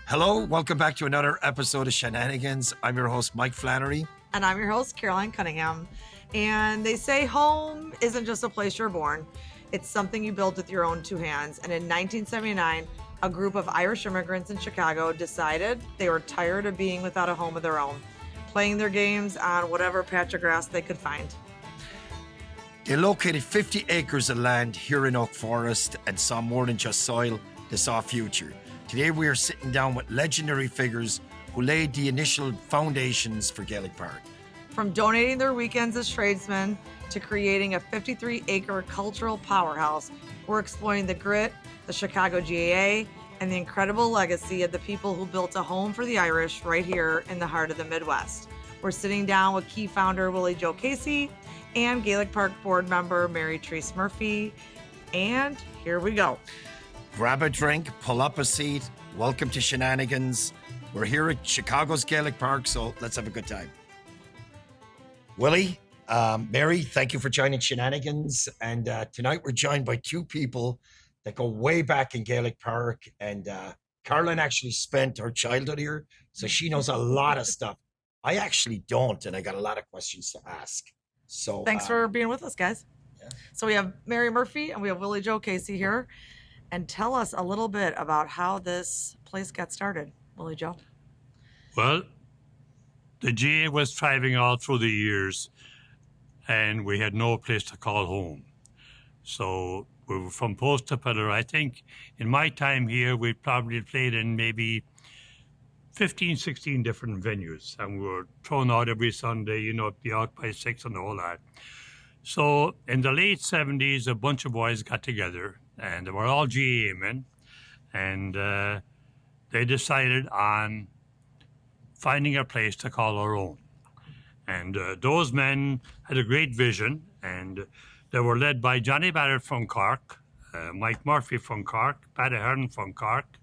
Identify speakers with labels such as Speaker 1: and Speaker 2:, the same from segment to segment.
Speaker 1: Hello, welcome back to another episode of Shenanigans. I'm your host, Mike Flannery.
Speaker 2: And I'm your host, Caroline Cunningham. And they say home isn't just a place you're born, it's something you build with your own two hands. And in 1979, a group of Irish immigrants in Chicago decided they were tired of being without a home of their own, playing their games on whatever patch of grass they could find.
Speaker 1: They located 50 acres of land here in Oak Forest and saw more than just soil, they saw a future. Today we are sitting down with legendary figures who laid the initial foundations for Gaelic Park.
Speaker 2: From donating their weekends as tradesmen to creating a 53-acre cultural powerhouse, we're exploring the grit, the Chicago GAA, and the incredible legacy of the people who built a home for the Irish right here in the heart of the Midwest. We're sitting down with key founder Willie Joe Casey and Gaelic Park board member Mary Therese Murphy. And here we go.
Speaker 1: Grab a drink, pull up a seat. Welcome to Shenanigans. We're here at Chicago's Gaelic Park, so let's have a good time. Willie, Mary, thank you for joining Shenanigans. And tonight we're joined by two people that go way back in Gaelic Park. And Caroline actually spent her childhood here, so she knows a lot of stuff. I actually don't, and I got a lot of questions to ask. So
Speaker 2: thanks for being with us, guys.
Speaker 1: Yeah.
Speaker 2: So we have Mary Murphy and we have Willie Joe Casey here. And tell us a little bit about how this place got started, Willie Joe.
Speaker 3: Well, the GA was thriving all through the years, and we had no place to call home. So we were from post to pillar. I think in my time here, we probably played in maybe 15, 16 different venues, and we were thrown out every Sunday, be out by 6 and the whole lot. So in the late 70s, a bunch of boys got together, and they were all GAA men, and they decided on finding a place to call our own. And those men had a great vision, and they were led by Johnny Barrett from Cork, Mike Murphy from Cork, Paddy Hearn from Cork,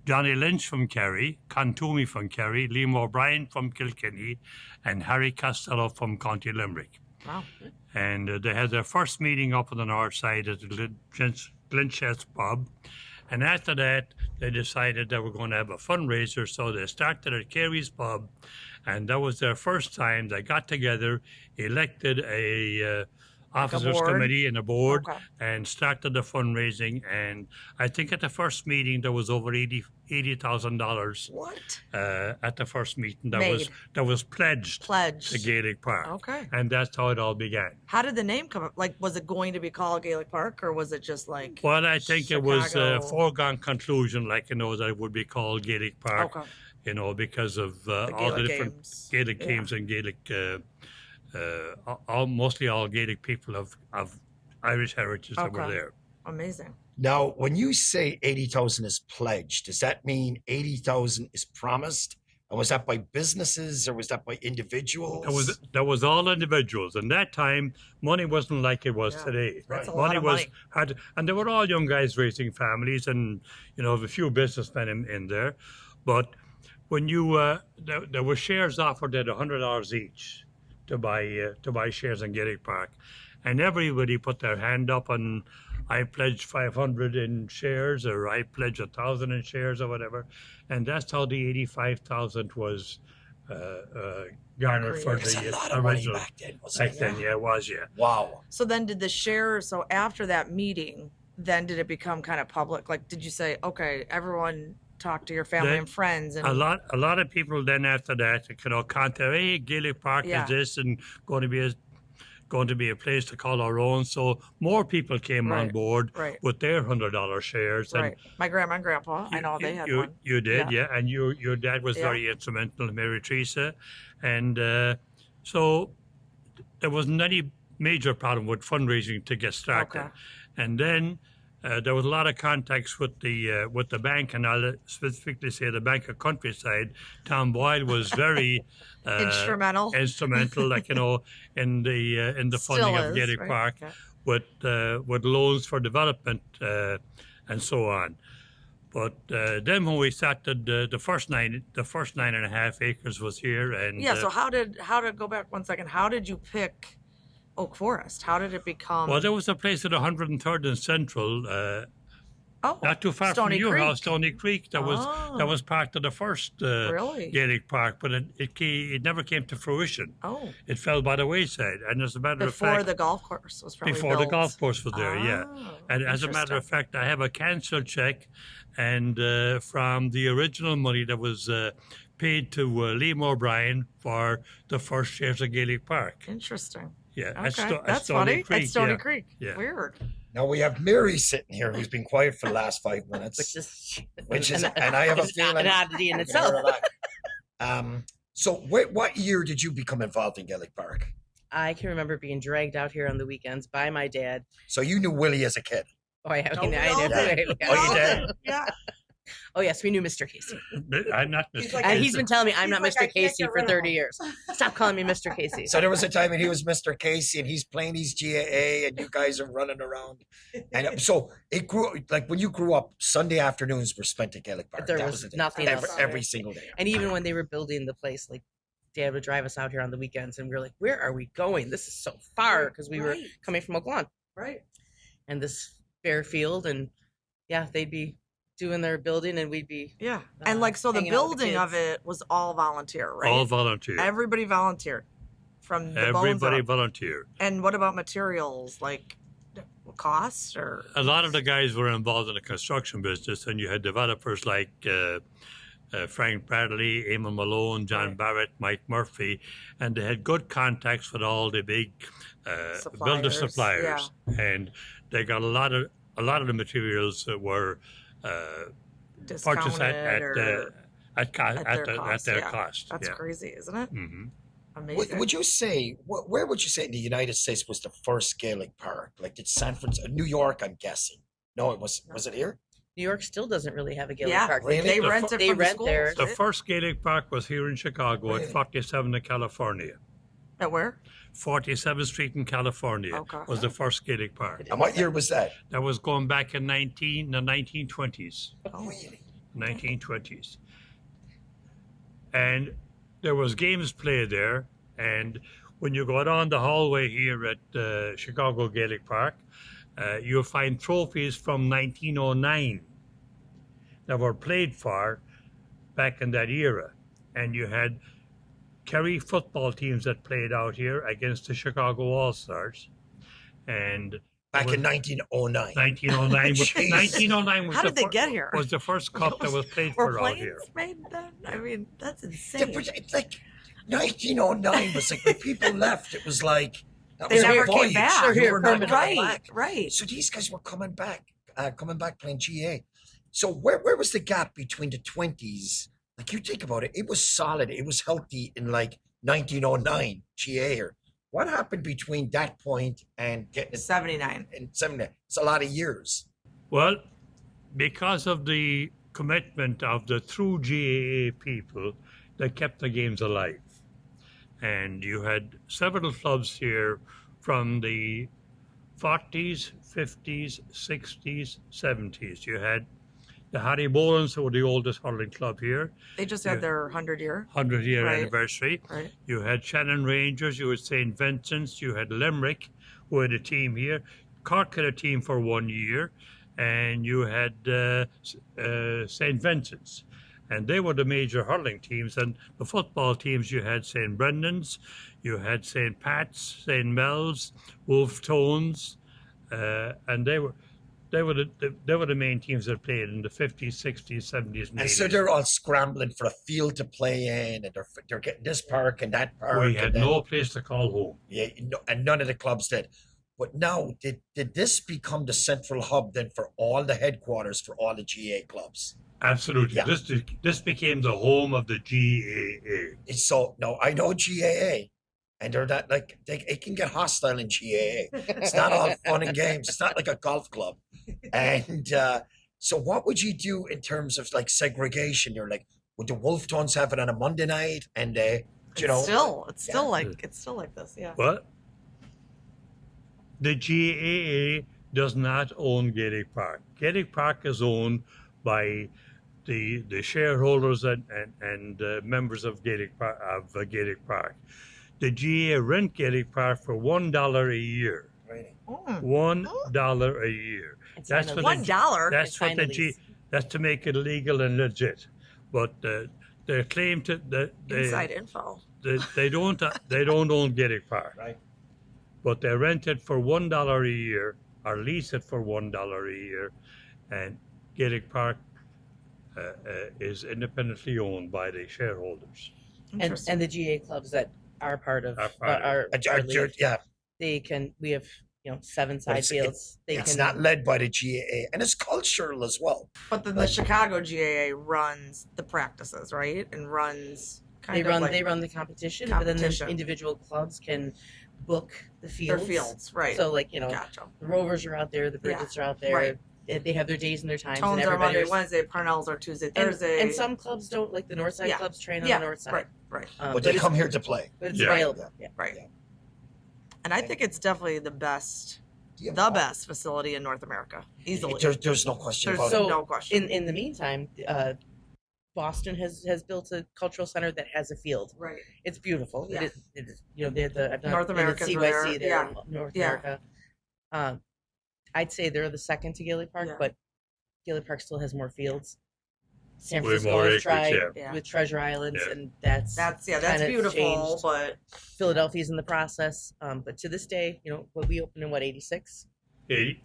Speaker 3: Johnny Lynch from Kerry, Con Toomey from Kerry, Liam O'Brien from Kilkenny, and Harry Costello from County Limerick.
Speaker 2: Wow.
Speaker 3: And they had their first meeting up on the north side at the Glenchess pub. And after that, they decided they were going to have a fundraiser, so they started at Kerry's pub, and that was their first time. They got together, elected a officers committee and a board,
Speaker 2: Okay.
Speaker 3: and started the fundraising. And I think at the first meeting there was over $80,000
Speaker 2: What?
Speaker 3: at the first meeting that
Speaker 2: Made.
Speaker 3: was pledged to Gaelic Park.
Speaker 2: Okay.
Speaker 3: And that's how it all began.
Speaker 2: How did the name come up? Like, was it going to be called Gaelic Park, or was it just like...
Speaker 3: Well, I think it was a
Speaker 2: Chicago?
Speaker 3: foregone conclusion, that it would be called Gaelic Park.
Speaker 2: Okay.
Speaker 3: Because of all the
Speaker 2: Gaelic
Speaker 3: different
Speaker 2: games.
Speaker 3: Gaelic
Speaker 2: Yeah.
Speaker 3: games and Gaelic, mostly all Gaelic people of Irish heritage that were
Speaker 2: Okay.
Speaker 3: there.
Speaker 2: Amazing.
Speaker 1: now, when you say 80,000 is pledged, does that mean 80,000 is promised? And was that by businesses or was that by individuals?
Speaker 3: That was all individuals, and that time money wasn't like it was
Speaker 2: Yeah.
Speaker 3: today.
Speaker 2: That's a
Speaker 3: Money
Speaker 2: lot of
Speaker 3: was
Speaker 2: money.
Speaker 3: and they were all young guys raising families, and a few businessmen in there. But when you there were shares offered at $100 each to buy shares in Gaelic Park, and everybody put their hand up, and I pledged 500 in shares, or I pledged 1,000 in shares, or whatever, and that's how the 85,000 was garnered for
Speaker 1: It's a
Speaker 3: the
Speaker 1: lot of money
Speaker 3: original.
Speaker 1: back then, wasn't
Speaker 3: Back
Speaker 1: it?
Speaker 3: then, yeah, it was, yeah.
Speaker 1: Wow.
Speaker 2: So then did the share, so after that meeting, then did it become kind of public? Like, did you say, okay, everyone talk to your family
Speaker 3: Then
Speaker 2: and friends? And
Speaker 3: A lot of people then after that, contact, hey, Gaelic Park
Speaker 2: Yeah.
Speaker 3: is this, and going to be a place to call our own. So more people came on
Speaker 2: Right,
Speaker 3: board
Speaker 2: right.
Speaker 3: with their $100 shares. And
Speaker 2: Right. My grandma and grandpa, I know they had one.
Speaker 3: You did, yeah. And your dad was
Speaker 2: Yeah.
Speaker 3: very instrumental, Mary Teresa. And so there wasn't any major problem with fundraising to get started.
Speaker 2: Okay.
Speaker 3: And then there was a lot of contacts with the bank, and I'll specifically say the Bank of Countryside. Tom Boyle was very
Speaker 2: Instrumental.
Speaker 3: like in the
Speaker 2: Still
Speaker 3: funding
Speaker 2: is,
Speaker 3: of Gaelic
Speaker 2: right?
Speaker 3: Park
Speaker 2: Okay.
Speaker 3: with loans for development and so on. But then when we started, the first 9.5 acres was here, and
Speaker 2: Yeah. So how did go back one second? How did you pick Oak Forest? How did it become?
Speaker 3: well, there was a place at 103rd and Central.
Speaker 2: Oh,
Speaker 3: not too far
Speaker 2: Stony
Speaker 3: from your
Speaker 2: Creek.
Speaker 3: house, Stony Creek. That was part of the first
Speaker 2: Really?
Speaker 3: Gaelic Park, but it never came to fruition.
Speaker 2: Oh,
Speaker 3: It fell by the wayside, and as a matter of
Speaker 2: before
Speaker 3: fact,
Speaker 2: the golf course was probably
Speaker 3: before the
Speaker 2: built.
Speaker 3: golf course was there, yeah.
Speaker 2: Oh,
Speaker 3: And as a matter of
Speaker 2: interesting.
Speaker 3: fact, I have a cancel check, and from the original money that was paid to Liam O'Brien for the first shares of Gaelic Park.
Speaker 2: Interesting.
Speaker 3: Yeah,
Speaker 2: Okay, that's
Speaker 3: Stony
Speaker 2: funny.
Speaker 3: Creek.
Speaker 2: At Stony
Speaker 3: yeah.
Speaker 2: Creek.
Speaker 3: Yeah.
Speaker 2: Weird.
Speaker 1: Now we have Mary sitting here, who's been quiet for the last 5 minutes,
Speaker 4: Which is
Speaker 1: and I have a feeling
Speaker 4: an oddity in
Speaker 1: I can
Speaker 4: itself.
Speaker 1: hear that. So what year did you become involved in Gaelic Park?
Speaker 4: I can remember being dragged out here on the weekends by my dad.
Speaker 1: So you knew Willie as a kid.
Speaker 4: Oh, I
Speaker 2: Oh, we
Speaker 4: I
Speaker 2: all
Speaker 4: did.
Speaker 2: did.
Speaker 1: Oh, you did?
Speaker 2: Yeah.
Speaker 4: Oh, yes, we knew Mr. Casey.
Speaker 3: I'm not
Speaker 2: He's
Speaker 3: Mr.
Speaker 2: like-
Speaker 4: And
Speaker 3: Casey.
Speaker 4: he's been telling me I'm
Speaker 2: He's
Speaker 4: not
Speaker 2: like,
Speaker 4: Mr.
Speaker 2: "I can't
Speaker 4: Casey
Speaker 2: get
Speaker 4: for
Speaker 2: rid of
Speaker 4: 30
Speaker 2: him."
Speaker 4: years. Stop calling me Mr. Casey.
Speaker 1: So there was a time when he was Mr. Casey and he's playing his GAA and you guys are running around. And so it grew, like when you grew up, Sunday afternoons were spent at Gaelic Park.
Speaker 4: There
Speaker 1: That
Speaker 4: was
Speaker 1: the day.
Speaker 4: nothing
Speaker 1: every,
Speaker 4: else.
Speaker 1: every single day.
Speaker 4: And even when they were building the place, like Dad would drive us out here on the weekends and we were like, where are we going? This is so far because we were
Speaker 2: Right.
Speaker 4: coming from Oakland
Speaker 2: Right.
Speaker 4: and this bare field. And yeah, they'd be doing their building and we'd be
Speaker 2: Yeah. And like, so the
Speaker 4: hanging out with the
Speaker 2: building of
Speaker 4: kids.
Speaker 2: it was all volunteer, right?
Speaker 3: All volunteer.
Speaker 2: Everybody volunteered from the bones
Speaker 3: Everybody
Speaker 2: up.
Speaker 3: volunteered.
Speaker 2: And what about materials? Like cost or?
Speaker 3: A lot of the guys were involved in the construction business, and you had developers like Frank Bradley, Eamon Malone, John
Speaker 2: Right.
Speaker 3: Barrett, Mike Murphy, and they had good contacts with all the big builder
Speaker 2: Suppliers,
Speaker 3: suppliers, and they got a lot of the materials that were purchased
Speaker 2: Discounted or
Speaker 3: at their
Speaker 2: yeah.
Speaker 3: cost.
Speaker 2: That's
Speaker 3: yeah.
Speaker 2: crazy, isn't it?
Speaker 3: hmm
Speaker 2: Amazing.
Speaker 1: Would you say, where would you say in the United States was the first Gaelic Park? Like did San Francisco, New York, I'm guessing. No, was it here?
Speaker 4: New York still doesn't really have a Gaelic
Speaker 2: Yeah,
Speaker 4: Park.
Speaker 1: Really?
Speaker 2: they
Speaker 3: The
Speaker 2: rent it
Speaker 4: they
Speaker 2: from the
Speaker 4: rent
Speaker 2: schools.
Speaker 4: there.
Speaker 3: The
Speaker 2: right?
Speaker 3: first Gaelic Park was here in Chicago
Speaker 1: Really?
Speaker 3: at 47 in California.
Speaker 2: At where?
Speaker 3: 47th Street in California
Speaker 2: Okay.
Speaker 3: was the first Gaelic Park.
Speaker 1: And what year was that?
Speaker 3: That was going back in the 1920s.
Speaker 2: Oh,
Speaker 3: 1920s. And there was games played there. And when you go down the hallway here at Chicago Gaelic Park, you'll find trophies from 1909 that were played for back in that era. And you had Kerry football teams that played out here against the Chicago All-Stars. And
Speaker 1: Back in
Speaker 3: was-
Speaker 1: 1909.
Speaker 3: 1909 was,
Speaker 1: Jeez.
Speaker 3: 1909 was
Speaker 2: How
Speaker 3: the
Speaker 2: did they
Speaker 3: fir-
Speaker 2: get here?
Speaker 3: was the first cup that was played
Speaker 2: Were
Speaker 3: for out
Speaker 2: planes
Speaker 3: here.
Speaker 2: made then? I mean, that's
Speaker 1: Yeah,
Speaker 2: insane.
Speaker 1: but it's like 1909 was like when people left, it was like that
Speaker 2: They
Speaker 1: was a
Speaker 2: never came
Speaker 1: voyage.
Speaker 2: back.
Speaker 1: You
Speaker 4: They're
Speaker 1: were
Speaker 4: here
Speaker 1: not coming
Speaker 2: Right,
Speaker 1: back.
Speaker 2: right.
Speaker 1: So these guys were coming back playing GA. So where was the gap between the 20s? Like you think about it, it was solid, it was healthy in like 1909 GA. Or what happened between that point and getting it
Speaker 2: 79.
Speaker 1: in 70? It's a lot of years.
Speaker 3: Well, because of the commitment of the true GAA people, they kept the games alive. And you had several clubs here from the 40s, 50s, 60s, 70s. You had the Harry Bolins, who were the oldest hurling club here,
Speaker 2: They just had
Speaker 3: Yeah.
Speaker 2: their 100-year,
Speaker 3: 100-year
Speaker 2: Right.
Speaker 3: anniversary.
Speaker 2: right?
Speaker 3: You had Shannon Rangers, you had St. Vincent's, you had Limerick, who had a team here. Cork had a team for 1 year, and you had St. Vincent's. And they were the major hurling teams. And the football teams, you had St. Brendan's, you had St. Pat's, St. Mel's, Wolf Tones, and they were the main teams that played in the 50s, 60s, 70s, and
Speaker 1: And
Speaker 3: 80s.
Speaker 1: so they're all scrambling for a field to play in, and they're getting this park and that park.
Speaker 3: We
Speaker 1: and
Speaker 3: had
Speaker 1: then-
Speaker 3: no place to call home.
Speaker 1: Yeah, and none of the clubs did. But now, did this become the central hub then for all the headquarters for all the GA clubs?
Speaker 3: Absolutely.
Speaker 1: Yeah.
Speaker 3: This became the home of the GAA.
Speaker 1: It's so no, I know GAA, and they're not like it can get hostile in GAA. It's not all fun and games. It's not like a golf club. And so, what would you do in terms of like segregation? You're like, would the Wolf Tones have it on a Monday night? And you know,
Speaker 2: It's still like this, yeah.
Speaker 3: Well, the GAA does not own Gaelic Park. Gaelic Park is owned by the shareholders and members of Gaelic Park. The GAA rent Gaelic Park for $1 a year.
Speaker 1: Right.
Speaker 2: Mm.
Speaker 3: $1 a year.
Speaker 4: It's
Speaker 3: That's
Speaker 4: finally-
Speaker 3: what
Speaker 2: $1.
Speaker 3: That's what the
Speaker 4: Finally.
Speaker 3: That's to make it legal and legit. But their claim to
Speaker 2: Inside info.
Speaker 3: they don't own Gaelic Park,
Speaker 1: Right.
Speaker 3: but they rent it for $1 a year or lease it for $1 a year, and Gaelic Park is independently owned by the shareholders.
Speaker 2: Interesting.
Speaker 4: And the GA clubs that are part of
Speaker 3: Are part of
Speaker 4: our league,
Speaker 1: Yeah,
Speaker 4: we have 7
Speaker 1: But
Speaker 4: side
Speaker 1: it's-
Speaker 4: fields. They
Speaker 1: it's
Speaker 4: can
Speaker 1: not led by the GAA, and it's cultural as well.
Speaker 2: But then the Chicago GAA runs the practices, right? And runs kind of like
Speaker 4: they run the competition, but then
Speaker 2: competition.
Speaker 4: the individual clubs can book the
Speaker 2: their
Speaker 4: fields.
Speaker 2: fields, right?
Speaker 4: So
Speaker 2: Gotcha.
Speaker 4: the Rovers are out there, the Bridgets are out there.
Speaker 2: right.
Speaker 4: They have their days and their times.
Speaker 2: Tones
Speaker 4: and
Speaker 2: are Monday,
Speaker 4: everybody's-
Speaker 2: Wednesday. Parnells are Tuesday,
Speaker 4: and,
Speaker 2: Thursday.
Speaker 4: and some clubs don't, like the North Side
Speaker 2: Yeah.
Speaker 4: clubs train on
Speaker 2: yeah,
Speaker 4: the North Side.
Speaker 2: right.
Speaker 1: But they
Speaker 4: it's-
Speaker 1: come here to play.
Speaker 4: But it's
Speaker 3: Yeah.
Speaker 4: available. Yeah.
Speaker 2: Right.
Speaker 1: Yeah.
Speaker 2: And I think it's definitely the best,
Speaker 1: Yeah.
Speaker 2: the best facility in North America, easily.
Speaker 1: There's no question
Speaker 2: There's
Speaker 1: about
Speaker 4: So,
Speaker 1: it.
Speaker 2: no question.
Speaker 4: In the meantime, Boston has built a cultural center that has a field.
Speaker 2: right.
Speaker 4: It's beautiful.
Speaker 2: Yeah.
Speaker 4: It is they had the I've done
Speaker 2: North
Speaker 4: they did
Speaker 2: Americans were
Speaker 4: CYC
Speaker 2: there.
Speaker 4: there in North
Speaker 2: Yeah.
Speaker 4: America. I'd say they're the second to Gaelic Park,
Speaker 2: Yeah.
Speaker 4: but Gaelic Park still has more fields. San
Speaker 3: Way
Speaker 4: Francisco
Speaker 3: more
Speaker 4: has
Speaker 3: acreage,
Speaker 4: tried
Speaker 2: yeah.
Speaker 4: with Treasure Islands,
Speaker 3: Yeah.
Speaker 4: and that's
Speaker 2: That's
Speaker 4: kinda
Speaker 2: beautiful,
Speaker 4: changed.
Speaker 2: but
Speaker 4: Philadelphia's in the process. But to this day, what we opened in 86.
Speaker 3: Eighty-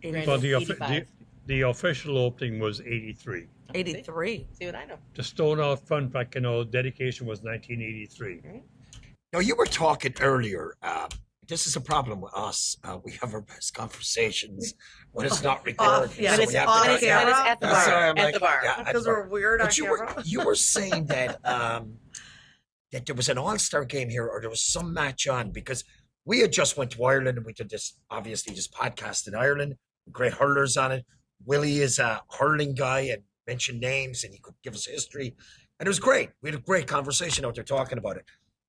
Speaker 2: Eighty-
Speaker 3: But
Speaker 4: 85.
Speaker 3: the official opening was 83.
Speaker 2: 83.
Speaker 4: See what I know?
Speaker 3: The stone out front, dedication was 1983.
Speaker 1: Now, you were talking earlier. This is a problem with us. We have our best conversations when it's not recorded.
Speaker 2: yeah.
Speaker 1: so
Speaker 2: When it's
Speaker 1: we have
Speaker 2: off
Speaker 1: to-
Speaker 4: When it's
Speaker 2: camera.
Speaker 4: at the
Speaker 1: That's
Speaker 4: bar.
Speaker 1: why I'm
Speaker 4: At
Speaker 1: like,
Speaker 4: the bar.
Speaker 1: yeah, at the
Speaker 2: Because
Speaker 1: bar.
Speaker 2: we're weird on
Speaker 1: But
Speaker 2: camera.
Speaker 1: you were saying that that there was an all-star game here, or there was some match on, because we had just went to Ireland and we did this podcast in Ireland. Great hurlers on it. Willie is a hurling guy and mentioned names, and he could give us history, and it was great. We had a great conversation out there talking about it.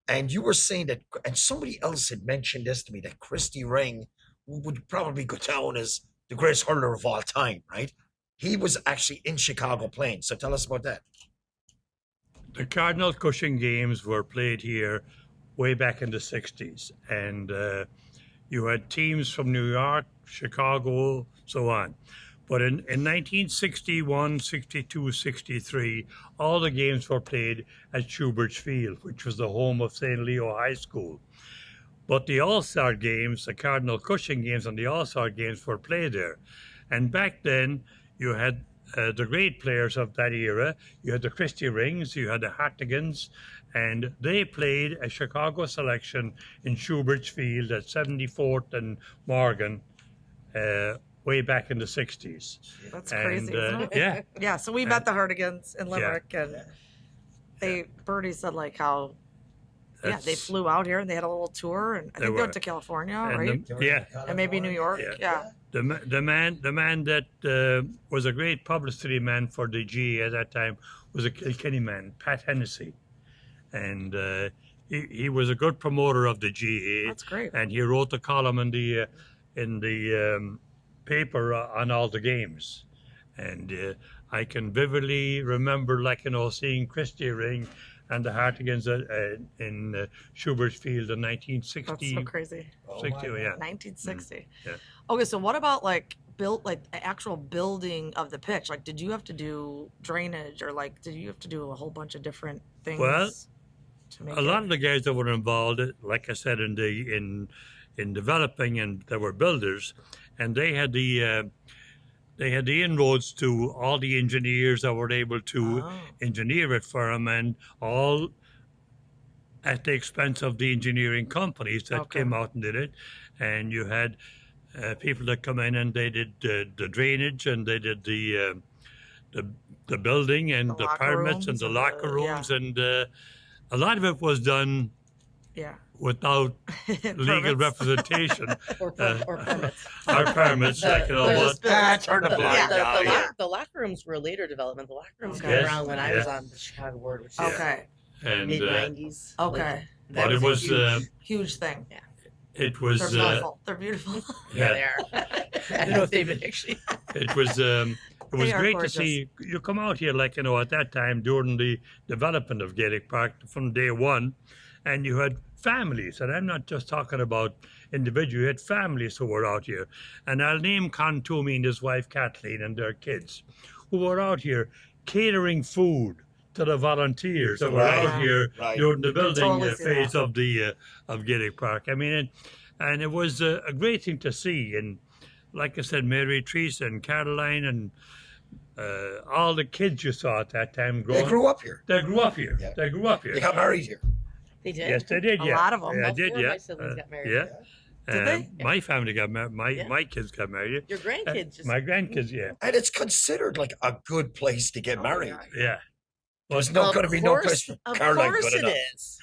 Speaker 1: And you were saying that, and somebody else had mentioned this to me, that Christy Ring would probably go down as the greatest hurler of all time, right? He was actually in Chicago playing. So tell us about that.
Speaker 3: The Cardinal Cushing games were played here way back in the 60s. And you had teams from New York, Chicago, so on. But in 1961, 62, 63, all the games were played at Schubert's Field, which was the home of St. Leo High School. But the All-Star games, the Cardinal Cushing games and the All-Star games were played there. And back then, you had the great players of that era. You had the Christy Rings, you had the Hartigans, and they played a Chicago selection in Schubert's Field at 74th and Morgan way back in the 60s.
Speaker 2: That's crazy, isn't it?
Speaker 3: Yeah.
Speaker 2: Yeah, so we met the Hardigans in Limerick, and Bertie said like how, they
Speaker 3: That's-
Speaker 2: flew out here and they had a little tour, and I
Speaker 3: They
Speaker 2: think they
Speaker 3: were.
Speaker 2: went to California,
Speaker 3: and
Speaker 2: right? And maybe New York.
Speaker 3: Yeah.
Speaker 2: Yeah.
Speaker 3: The man that was a great publicity man for the GA at that time was a Kilkenny man, Pat Hennessy, and he was a good promoter of the GA.
Speaker 2: That's great.
Speaker 3: And he wrote the column in the paper on all the games, and I can vividly remember, seeing Christy Ring and the Hartigans in Schubert's Field in 1960.
Speaker 2: That's so crazy.
Speaker 3: 60, yeah.
Speaker 2: 1960.
Speaker 3: Yeah.
Speaker 2: Okay, so what about the actual building of the pitch? Like, did you have to do drainage, or did you have to do a whole bunch of different things?
Speaker 3: Well,
Speaker 2: to make
Speaker 3: A lot of the guys that were involved, like I said, in developing, and they were builders, and they had the inroads to all the engineers that were able to
Speaker 2: Oh.
Speaker 3: engineer it for them, and all at the expense of the engineering companies that
Speaker 2: Okay.
Speaker 3: came out and did it. And you had people that come in and they did the drainage, and they did the building and
Speaker 2: The
Speaker 3: the
Speaker 2: locker
Speaker 3: permits and
Speaker 2: rooms
Speaker 3: the
Speaker 2: and
Speaker 3: locker
Speaker 2: the- yeah.
Speaker 3: rooms, and a lot of it was done
Speaker 2: Yeah.
Speaker 3: without legal
Speaker 2: Permits.
Speaker 3: representation
Speaker 4: Or permits.
Speaker 3: or permits.
Speaker 4: The-
Speaker 3: What?
Speaker 1: Turn the
Speaker 4: The,
Speaker 1: blind
Speaker 4: the,
Speaker 1: eye.
Speaker 4: the,
Speaker 1: Yeah.
Speaker 4: lock- the locker rooms were a later development. The locker rooms
Speaker 2: Okay.
Speaker 4: came
Speaker 3: Yes,
Speaker 4: around when I was
Speaker 3: yeah.
Speaker 4: on the Chicago board, which is
Speaker 2: Okay.
Speaker 3: And
Speaker 4: mid '90s.
Speaker 2: Okay.
Speaker 3: but it was
Speaker 2: Huge thing.
Speaker 3: it
Speaker 2: They're
Speaker 3: was
Speaker 2: beautiful. They're beautiful.
Speaker 4: yeah, they are. I don't know if they've been actually.
Speaker 3: it was
Speaker 2: They are
Speaker 3: great
Speaker 2: gorgeous.
Speaker 3: to see you come out here, at that time during the development of Gaelic Park from day one, and you had families, and I'm not just talking about individual. You had families who were out here. And I'll name Toomey and his wife Kathleen and their kids, who were out here catering food to the volunteers that were out here during the building
Speaker 2: totally see
Speaker 3: phase
Speaker 2: that.
Speaker 3: of Gaelic Park. I mean, and it was a great thing to see. And like I said, Mary, Teresa, and Caroline, and all the kids you saw at that time
Speaker 1: They grew up here.
Speaker 3: They grew up here.
Speaker 1: Yeah.
Speaker 3: They grew up here.
Speaker 1: They got married here.
Speaker 4: They did.
Speaker 3: Yes, they did.
Speaker 2: A
Speaker 3: Yeah,
Speaker 2: lot of 'em.
Speaker 3: Yeah, I
Speaker 4: All
Speaker 3: did.
Speaker 4: four of
Speaker 3: Yeah,
Speaker 4: my siblings got married.
Speaker 3: Yeah.
Speaker 2: Did they?
Speaker 3: My family got married.
Speaker 4: Yeah.
Speaker 3: My kids got married.
Speaker 4: Your grandkids just
Speaker 3: My grandkids, yeah,
Speaker 1: And it's considered like a good place to get married.
Speaker 3: yeah.
Speaker 1: There's no going to be no place for
Speaker 4: Of
Speaker 1: Caroline
Speaker 4: course
Speaker 1: good
Speaker 4: it
Speaker 1: enough.
Speaker 4: is.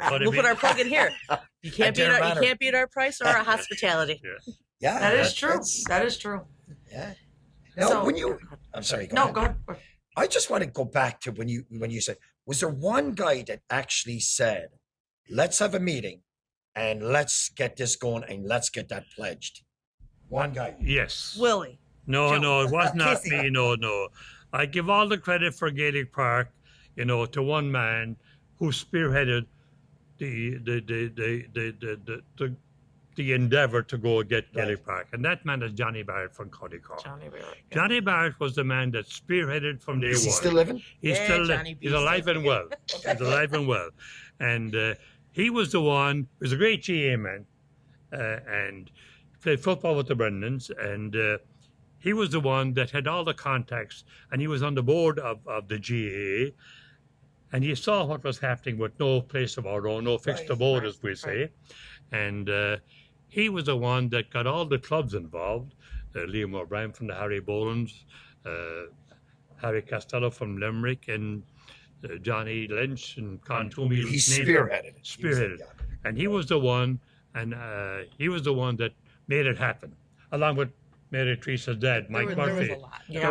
Speaker 3: But
Speaker 4: We'll put our plug in here. You can't beat
Speaker 1: dare
Speaker 4: our
Speaker 1: matter.
Speaker 4: you can't beat our price or our hospitality.
Speaker 1: Yeah,
Speaker 2: That is
Speaker 1: that's-
Speaker 2: true.
Speaker 1: that's-
Speaker 2: That is true.
Speaker 1: Yeah. Now,
Speaker 2: So-
Speaker 1: when you, I'm sorry. Go
Speaker 2: No,
Speaker 1: ahead.
Speaker 2: go ahead.
Speaker 1: I just want to go back to when you said, was there one guy that actually said, "Let's have a meeting, and let's get this going, and let's get that pledged"? One guy.
Speaker 3: Yes.
Speaker 2: Willie.
Speaker 3: No,
Speaker 2: Joe.
Speaker 3: no, it was not
Speaker 2: Casey.
Speaker 3: me. No. I give all the credit for Gaelic Park, to one man who spearheaded the endeavor to go get Gaelic Park, and that man is Johnny Barrett from County Cork.
Speaker 2: Johnny Barrett.
Speaker 3: Johnny Barrett was the man that spearheaded from day
Speaker 1: Is he
Speaker 3: one.
Speaker 1: still living?
Speaker 3: He's
Speaker 4: Yeah,
Speaker 3: still
Speaker 4: Johnny
Speaker 3: he's
Speaker 4: B's
Speaker 3: alive
Speaker 4: still
Speaker 3: and well. He's alive and well, and he was the one. He was a great GA man, and played football with the Brendans, and he was the one that had all the contacts, and he was on the board of the GA, and he saw what was happening with no place of our own, no fixed abode, as we say, and he was the one that got all the clubs involved. Liam O'Brien from the Harry Bolins, Harry Costello from Limerick, and Johnny Lynch and Con Toomey.
Speaker 1: He spearheaded it.
Speaker 3: Spearheaded. And he was the one, that made it happen, along with Mary Teresa's dad, Mike
Speaker 4: There was
Speaker 3: Murphy.
Speaker 4: a lot.
Speaker 3: There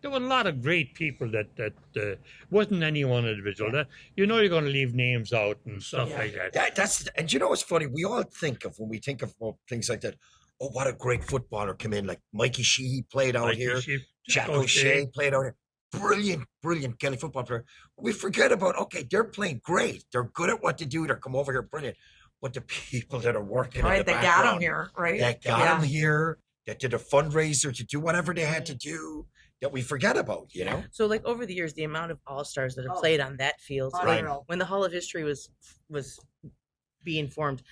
Speaker 3: was a lot of great people that wasn't any one individual. That you're going to leave names out and stuff like that.
Speaker 1: And you know what's funny? We all think of when we think of things like that. Oh, what a great footballer come in! Like Mikey Sheehy played out
Speaker 3: Mikey
Speaker 1: here.
Speaker 3: Sheep,
Speaker 1: Jack O'Shea played out here. Brilliant Gaelic football player. We forget about, okay, they're playing great. They're good at what they do. They're come over here brilliant. But the people that are working in
Speaker 2: Right,
Speaker 1: the
Speaker 2: they got
Speaker 1: background,
Speaker 2: him here, right?
Speaker 1: that got him here, that did a fundraiser to do whatever they had to do, that we forget about,
Speaker 4: So like over the years, the amount of all-stars that have
Speaker 2: Oh.
Speaker 4: played on that field,
Speaker 1: Right.
Speaker 2: Unreal.
Speaker 4: when the Hall of History was being formed,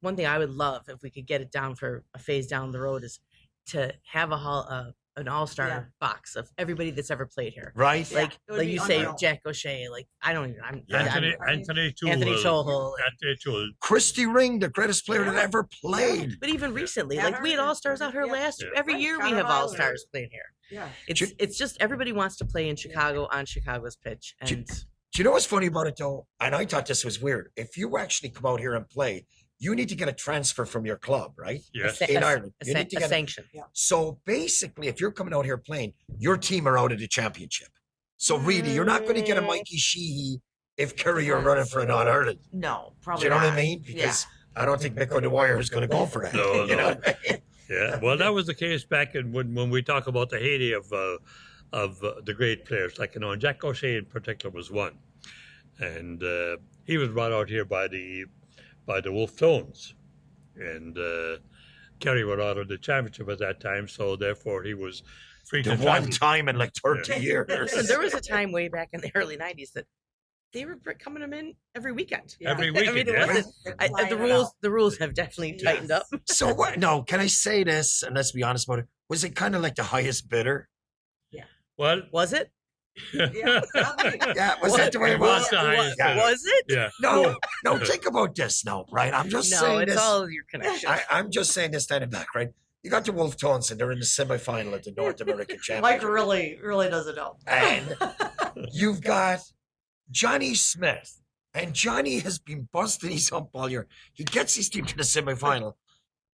Speaker 4: one thing I would love if we could get it down for a phase down the road is to have an all-star
Speaker 2: Yeah.
Speaker 4: box of everybody that's ever played here.
Speaker 1: Right?
Speaker 2: Yeah.
Speaker 4: Like
Speaker 2: it would
Speaker 4: like
Speaker 2: be
Speaker 4: you say,
Speaker 2: unreal.
Speaker 4: Jack O'Shea. Like I don't even.
Speaker 3: Anthony
Speaker 4: Anthony
Speaker 3: Toole.
Speaker 4: Chohol.
Speaker 3: Anthony Toole.
Speaker 1: Christy Ring, the greatest player that ever played.
Speaker 4: But even recently,
Speaker 2: Yeah,
Speaker 4: like we had
Speaker 2: yeah.
Speaker 4: all stars out here
Speaker 2: Yeah.
Speaker 4: last
Speaker 3: Yeah.
Speaker 4: every
Speaker 2: Right,
Speaker 4: year. We
Speaker 2: Connor
Speaker 4: have
Speaker 2: Riley.
Speaker 4: all stars playing here.
Speaker 2: Yeah.
Speaker 4: It's just everybody wants to play in Chicago on Chicago's pitch,
Speaker 1: Ju-
Speaker 4: and
Speaker 1: Do you know what's funny about it though? And I thought this was weird. If you actually come out here and play, you need to get a transfer from your club, right?
Speaker 3: Yes.
Speaker 1: In Ireland.
Speaker 4: a,
Speaker 1: You need to get
Speaker 4: sanction.
Speaker 1: So basically, if you're coming out here playing, your team are out of the championship. So really, you're not going to get a Mikey Sheehy if Kerry are running for an All Ireland.
Speaker 2: No,
Speaker 1: Do
Speaker 2: probably
Speaker 1: you know what I
Speaker 2: not.
Speaker 1: mean? Because I don't think Mick O'Dwyer is going to go for that.
Speaker 3: No,
Speaker 1: You know what I mean?
Speaker 3: Yeah, well, that was the case back in when we talk about the heyday of the great players, like Jack O'Shea in particular was one, and he was brought out here by the Wolf Tones, and Kerry were out of the championship at that time, so therefore he was free
Speaker 1: The
Speaker 3: to
Speaker 1: one
Speaker 3: travel.
Speaker 1: time in like 30
Speaker 4: Listen,
Speaker 1: years.
Speaker 4: there was a time way back in the early '90s that they were coming them in every weekend.
Speaker 3: Every
Speaker 4: I
Speaker 3: weekend,
Speaker 4: mean, it
Speaker 3: yeah.
Speaker 4: wasn't. The rules have definitely tightened up.
Speaker 1: So what? No, can I say this? And let's be honest about it. Was it kind of like the highest bidder?
Speaker 3: Well,
Speaker 4: Was it?
Speaker 1: Yeah, was that the way it was?
Speaker 3: the highest bidder.
Speaker 4: Was it?
Speaker 3: Yeah.
Speaker 1: No, think about this now, right? I'm just
Speaker 4: No,
Speaker 1: saying
Speaker 4: it's
Speaker 1: this.
Speaker 4: all your connections.
Speaker 1: I'm just saying this standing back, right? You got the Wolf Tones and they're in the semifinal at the North American Championship.
Speaker 2: Mike really doesn't know.
Speaker 1: And you've got Johnny Smith. And Johnny has been busting his hump all year. He gets his team to the semifinal.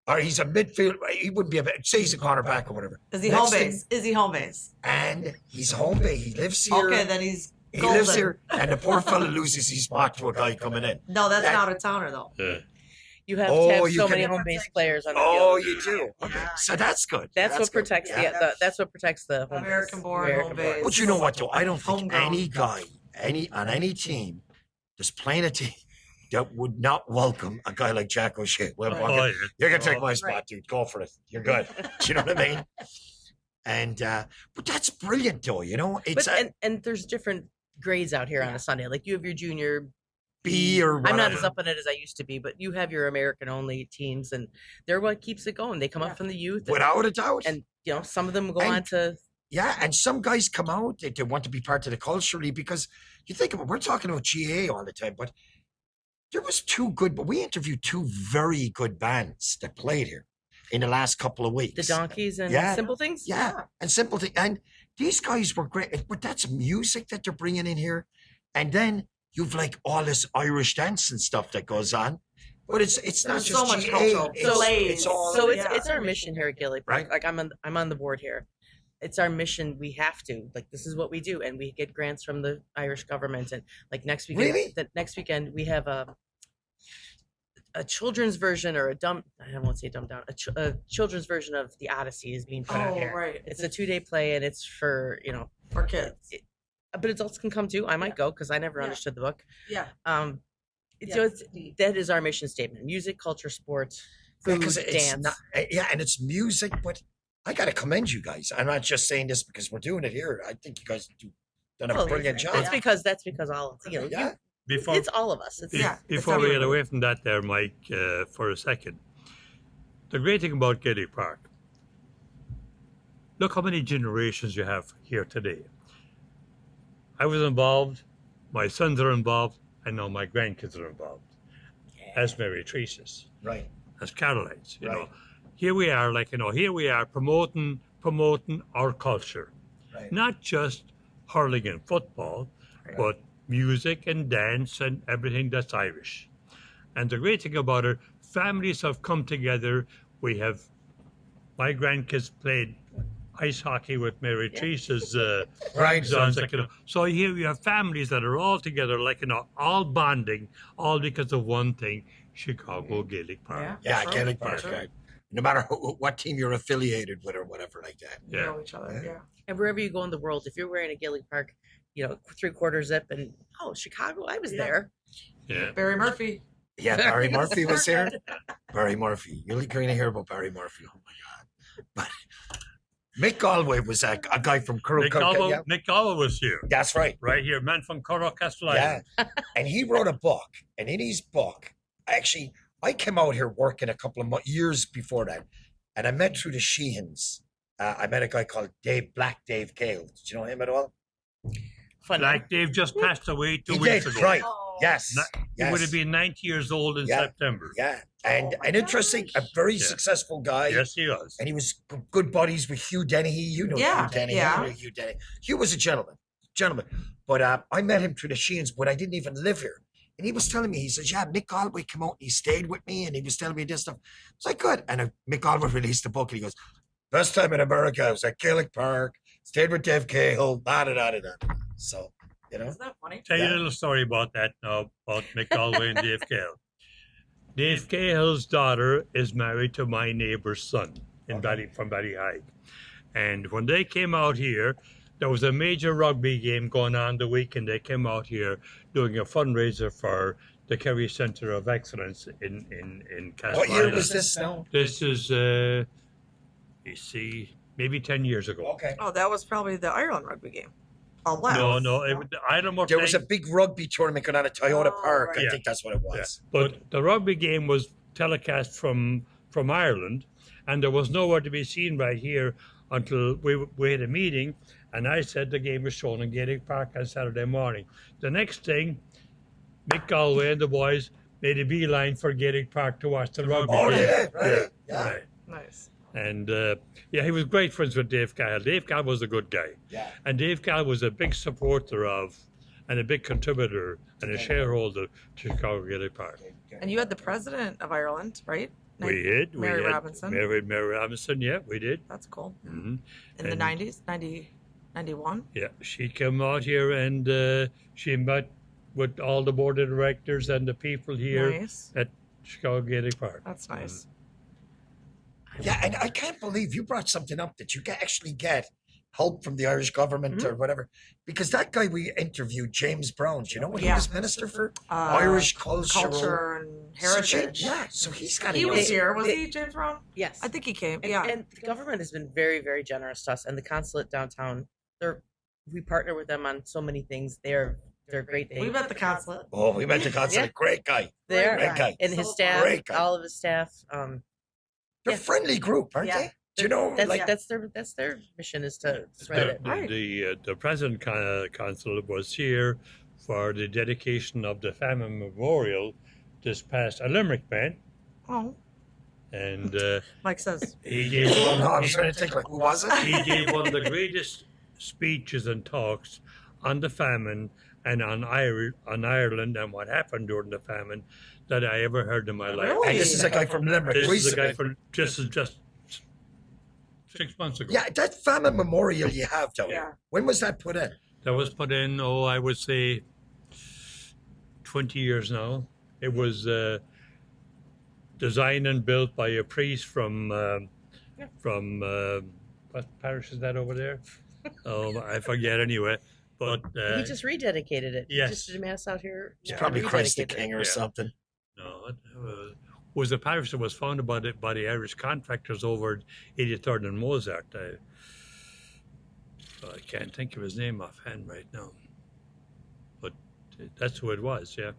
Speaker 1: Or he's a midfield. He wouldn't be say he's a cornerback or whatever.
Speaker 2: Is he
Speaker 1: Next
Speaker 2: home
Speaker 1: thing-
Speaker 2: base? Is he home base?
Speaker 1: And he's home base. He lives here.
Speaker 2: Okay, then he's
Speaker 1: he
Speaker 2: golden.
Speaker 1: lives here. And the poor fella loses his spot to a guy coming in.
Speaker 2: No, that's
Speaker 1: That-
Speaker 2: not a towner though.
Speaker 3: Yeah.
Speaker 4: You have
Speaker 1: Oh,
Speaker 4: to have
Speaker 1: you
Speaker 4: so
Speaker 1: can-
Speaker 4: many home base players on the
Speaker 1: Oh,
Speaker 4: field.
Speaker 1: you do. Okay. So that's good.
Speaker 4: That's what
Speaker 1: good.
Speaker 4: protects
Speaker 1: Yeah.
Speaker 4: that's what protects the home
Speaker 2: American
Speaker 4: base.
Speaker 2: born, home base.
Speaker 1: But you know what, though? I don't think
Speaker 2: Homegrown.
Speaker 1: any guy, on any team, that's playing a team, that would not welcome a guy like Jack O'Shea. Well,
Speaker 2: Right.
Speaker 1: Walker,
Speaker 3: Oh, yeah.
Speaker 1: you're gonna take
Speaker 3: Oh,
Speaker 1: my spot, dude. Go for it. You're good. Do you know what I mean? And but that's brilliant, though. You know, it's
Speaker 4: But
Speaker 1: a
Speaker 4: and there's different grades out here on
Speaker 2: Yeah.
Speaker 4: a Sunday. Like you have your junior
Speaker 1: B or
Speaker 4: I'm not
Speaker 1: whatever.
Speaker 4: as up on it as I used to be, but you have your American only teams, and they're what keeps it going. They come
Speaker 2: Yeah.
Speaker 4: up from the youth,
Speaker 1: Without a doubt.
Speaker 4: and you know some of them go
Speaker 1: And-
Speaker 4: on to
Speaker 1: Yeah, and some guys come out, they want to be part of the culturally because you think about, we're talking about GA all the time, but there was two good, but we interviewed two very good bands that played here in the last couple of weeks.
Speaker 4: the donkeys and
Speaker 1: Yeah.
Speaker 4: simple things.
Speaker 1: Yeah, and simple thing. And these guys were great, but that's music that they're bringing in here. And then you've like all this Irish dance and stuff that goes on. But it's not
Speaker 2: There's
Speaker 1: just
Speaker 2: so much
Speaker 1: GA,
Speaker 2: cultural
Speaker 1: it's,
Speaker 2: plays.
Speaker 1: it's all
Speaker 4: So
Speaker 2: Yeah.
Speaker 4: it's our mission here at Gaelic Park.
Speaker 1: Right.
Speaker 4: Like I'm on the board here. It's our mission. We have to, like, this is what we do, and we get grants from the Irish government. And like next weekend,
Speaker 1: Really?
Speaker 4: next weekend we have a children's version, or I don't want to say dumbed down. A children's version of the Odyssey is being put out
Speaker 2: Oh,
Speaker 4: here.
Speaker 2: right.
Speaker 4: It's a 2-day play, and it's for
Speaker 2: For kids.
Speaker 4: but adults can come too. I might go because I never
Speaker 2: Yeah.
Speaker 4: understood the book.
Speaker 2: Yeah.
Speaker 4: So it's, that is our mission statement: music, culture, sports, food,
Speaker 1: because it's
Speaker 4: dance.
Speaker 1: not, and it's music, but I got to commend you guys. I'm not just saying this because we're doing it here. I think you guys done a
Speaker 4: Well,
Speaker 1: brilliant job.
Speaker 4: That's because all
Speaker 1: Yeah.
Speaker 3: Before,
Speaker 4: it's all of us. It's,
Speaker 2: Yeah.
Speaker 3: before we get away from that there, Mike, for a second, the great thing about Gaelic Park, look how many generations you have here today. I was involved, my sons are involved, and now my grandkids are involved. As Mary Teresa's,
Speaker 1: Right.
Speaker 3: as Caroline's, you know.
Speaker 1: Right.
Speaker 3: Here we are, here we are promoting our culture.
Speaker 1: Right.
Speaker 3: Not just hurling and football,
Speaker 1: Right.
Speaker 3: but music and dance and everything that's Irish. And the great thing about it, families have come together. My grandkids played ice hockey with Mary Teresa's
Speaker 1: Right.
Speaker 3: sons. So here you have families that are all together, all bonding, all because of one thing, Chicago Gaelic Park.
Speaker 1: Yeah,
Speaker 2: Sure.
Speaker 1: Gaelic Park.
Speaker 2: Sure.
Speaker 1: Right. No matter what team you're affiliated with or whatever like that.
Speaker 2: We
Speaker 3: Yeah.
Speaker 2: know each other.
Speaker 1: Yeah.
Speaker 2: Yeah.
Speaker 4: and wherever you go in the world, if you're wearing a Gaelic Park, 3/4 zip, and Chicago, I was
Speaker 2: Yeah.
Speaker 4: there.
Speaker 3: Yeah.
Speaker 2: Barry Murphy.
Speaker 1: Yeah, Barry Murphy was here. Barry Murphy. You're going to hear about Barry Murphy. Oh, my God. But Mick Galway was a guy from
Speaker 3: Nick
Speaker 1: Curragh. Yeah,
Speaker 3: Galway was here,
Speaker 1: that's right.
Speaker 3: right here, man from Cornerstone, Castle
Speaker 1: Yeah.
Speaker 3: Island.
Speaker 1: And he wrote a book. And in his book, I came out here working a couple of years before that. And I met through the Sheehans. I met a guy called Black Dave Cale. Did you know him at all?
Speaker 4: Fun.
Speaker 3: Like Dave just passed away 2
Speaker 1: He
Speaker 3: weeks
Speaker 1: did,
Speaker 3: ago.
Speaker 1: right.
Speaker 2: Oh.
Speaker 1: Yes.
Speaker 3: He would
Speaker 1: yes.
Speaker 3: have been 90 years old in
Speaker 1: Yeah.
Speaker 3: September.
Speaker 1: Yeah. And
Speaker 2: Oh my
Speaker 1: an interesting, a
Speaker 2: gosh.
Speaker 1: very
Speaker 3: Yeah.
Speaker 1: successful guy.
Speaker 3: Yes, he was.
Speaker 1: And he was good buddies with Hugh Dennehy. You know
Speaker 2: Yeah,
Speaker 1: Hugh Dennehy.
Speaker 2: yeah.
Speaker 1: You know Hugh Dennehy. Hugh was a gentleman. But I met him through the Sheehans when I didn't even live here. And he was telling me, he says, yeah, Mick Galway came out and he stayed with me and he was telling me this stuff. It's like, good. And Mick Galway released a book and he goes, best time in America, I was at Gaelic Park, stayed with Dave Cahill, da-da-da-da-da. So,
Speaker 2: Isn't that funny?
Speaker 3: Tell you
Speaker 1: Yeah.
Speaker 3: a little story about that now, about Mick Galway and Dave Cahill. Dave Cahill's daughter is married to my neighbor's son from Ballyhigh. And when they came out here, there was a major rugby game going on the weekend. They came out here doing a fundraiser for the Kerry Centre of Excellence in Castle
Speaker 1: what year
Speaker 3: Island.
Speaker 1: was this now?
Speaker 3: This is, maybe 10 years ago.
Speaker 1: Okay.
Speaker 2: Oh, that was probably the Ireland rugby game. Oh, wow.
Speaker 3: No, I don't know.
Speaker 1: There was a big rugby tournament going on at Toyota
Speaker 2: Oh,
Speaker 1: Park.
Speaker 2: right.
Speaker 1: I think that's what it was.
Speaker 3: But the rugby game was telecast from Ireland, and there was nowhere to be seen right here until we had a meeting, and I said the game was shown in Gaelic Park on Saturday morning. The next thing, Mick Galway and the boys made a beeline for Gaelic Park to watch the rugby
Speaker 1: Oh,
Speaker 3: game.
Speaker 1: yeah, right. Yeah.
Speaker 3: Right.
Speaker 2: Nice.
Speaker 3: And he was great friends with Dave Cahill. Dave Cahill was a good guy.
Speaker 1: Yeah.
Speaker 3: And Dave Cahill was a big supporter of and a big contributor and a shareholder to Chicago Gaelic Park.
Speaker 2: And you had the president of Ireland, right?
Speaker 3: We did.
Speaker 2: Mary
Speaker 3: we had
Speaker 2: Robinson.
Speaker 3: Mary Robinson, yeah, we did.
Speaker 2: That's cool.
Speaker 3: Hmm.
Speaker 2: In the
Speaker 3: And-
Speaker 2: 90s, 91.
Speaker 3: Yeah, she came out here and she met with all the board of directors and the people here
Speaker 2: Nice.
Speaker 3: at Chicago Gaelic Park.
Speaker 2: That's nice.
Speaker 1: Yeah, and I can't believe you brought something up that you can actually get help from the Irish government
Speaker 4: Mhm.
Speaker 1: or whatever. Because that guy we interviewed, James Brown, do you know what he
Speaker 2: Yeah.
Speaker 1: was minister for? Irish
Speaker 2: Culture and heritage.
Speaker 1: Yeah, so he's got
Speaker 2: He
Speaker 1: to
Speaker 2: was
Speaker 1: know.
Speaker 2: here. Was he, James Brown?
Speaker 4: Yes.
Speaker 2: I think he came.
Speaker 4: And,
Speaker 2: Yeah.
Speaker 4: and the government has been very, very generous to us, and the consulate downtown. We partner with them on so many things. They're great.
Speaker 2: We met the consulate.
Speaker 1: Oh, we met the consulate.
Speaker 4: Yeah.
Speaker 1: Great guy.
Speaker 4: They're
Speaker 1: Great guy.
Speaker 4: and his
Speaker 2: So
Speaker 4: staff,
Speaker 1: great guy.
Speaker 4: all of his staff.
Speaker 1: They're
Speaker 4: Yeah.
Speaker 1: a friendly group, aren't
Speaker 2: Yeah.
Speaker 1: they? Do you know,
Speaker 4: That's
Speaker 1: like,
Speaker 4: that's their mission is to spread it.
Speaker 2: Right.
Speaker 3: The present consul was here for the dedication of the famine memorial this past a Limerick man,
Speaker 2: Oh,
Speaker 3: and
Speaker 2: Mike says.
Speaker 3: he gave
Speaker 1: oh, no, I
Speaker 3: one,
Speaker 1: was trying to think, like, who was it?
Speaker 3: he gave one of the greatest speeches and talks on the famine and on Ireland and what happened during the famine that I ever heard in my life.
Speaker 2: Really?
Speaker 1: And this is a guy from Limerick.
Speaker 3: This is a
Speaker 1: recently.
Speaker 3: guy from just 6 months ago.
Speaker 1: Yeah, that famine memorial you have down
Speaker 2: Yeah.
Speaker 1: there. When was that put in?
Speaker 3: That was put in, I would say 20 years now. It was designed and built by a priest from what parish is that over there? Oh, I forget anyway. But
Speaker 4: He just rededicated it.
Speaker 3: yes.
Speaker 4: He just did a mass out here.
Speaker 1: It's
Speaker 4: Yeah,
Speaker 1: probably Christ the
Speaker 4: rededicated it.
Speaker 1: King or
Speaker 3: Yeah.
Speaker 1: something.
Speaker 3: no, it was a parish that was founded by the Irish contractors over at 83rd and Mozart. I can't think of his name offhand right now. But that's who it was, yeah.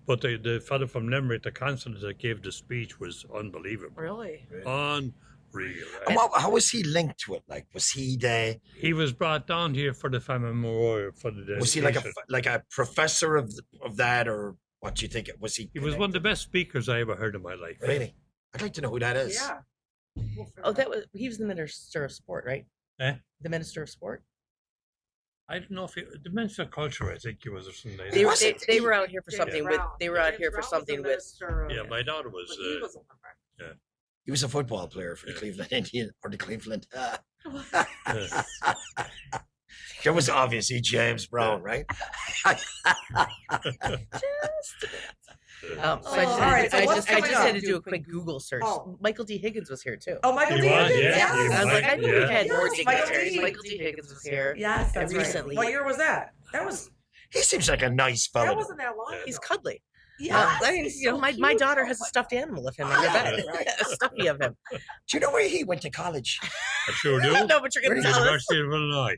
Speaker 3: But the fellow from Limerick, the consul that gave the speech, was unbelievable.
Speaker 2: Really?
Speaker 3: Unreal.
Speaker 1: And how was he linked to it? Like, was he the?
Speaker 3: He was brought down here for the famine memorial for the dedication.
Speaker 1: Was he like a professor of that, or what do you think? Was he?
Speaker 3: He was one of the best speakers I ever heard in my life.
Speaker 1: Really? I'd like to know who that is.
Speaker 2: Yeah.
Speaker 4: Oh, he was the minister of sport, right?
Speaker 3: Eh?
Speaker 4: The minister of sport.
Speaker 3: I don't know if the Minister of Culture, I think he was, or something like
Speaker 4: They,
Speaker 3: that.
Speaker 4: were-
Speaker 1: wasn't
Speaker 4: they
Speaker 1: he-
Speaker 4: were out here for
Speaker 2: James
Speaker 4: something with.
Speaker 2: Brown.
Speaker 4: They were out
Speaker 2: James
Speaker 4: here for
Speaker 2: Brown was
Speaker 4: something
Speaker 2: the
Speaker 4: with.
Speaker 2: minister of-
Speaker 3: Yeah, my daughter was.
Speaker 2: But he was a Limerick.
Speaker 1: He was a football player for the
Speaker 3: Yeah.
Speaker 1: Cleveland Indians or the Cleveland.
Speaker 3: Yeah.
Speaker 1: That was obviously James Brown, right?
Speaker 4: So
Speaker 2: Oh, all right, so
Speaker 4: I
Speaker 2: what's
Speaker 4: just
Speaker 2: coming
Speaker 4: had
Speaker 2: up?
Speaker 4: to do a quick Google search.
Speaker 2: Oh.
Speaker 4: Michael D. Higgins was here too.
Speaker 2: Oh, Michael
Speaker 3: He
Speaker 2: D.
Speaker 3: was,
Speaker 2: Higgins,
Speaker 3: yeah,
Speaker 2: yes.
Speaker 3: he
Speaker 4: I was like, I knew we had more
Speaker 2: Yes, Michael
Speaker 4: dignitaries.
Speaker 2: D.
Speaker 4: Michael D. Higgins was here.
Speaker 2: Yes, that's
Speaker 4: recently.
Speaker 2: right. What year was that? That was.
Speaker 1: He seems like a nice
Speaker 2: That
Speaker 1: fellow.
Speaker 2: wasn't that long.
Speaker 4: He's
Speaker 2: ago.
Speaker 4: cuddly.
Speaker 2: Yes,
Speaker 4: I mean,
Speaker 2: he's
Speaker 4: you know,
Speaker 2: so
Speaker 4: my
Speaker 2: cute.
Speaker 4: daughter has a stuffed animal of him in her bed.
Speaker 1: Right.
Speaker 4: A stuffy of him.
Speaker 1: Do you know where he went to college?
Speaker 3: I sure do.
Speaker 4: No, but you're going to tell us.
Speaker 3: University of Illinois.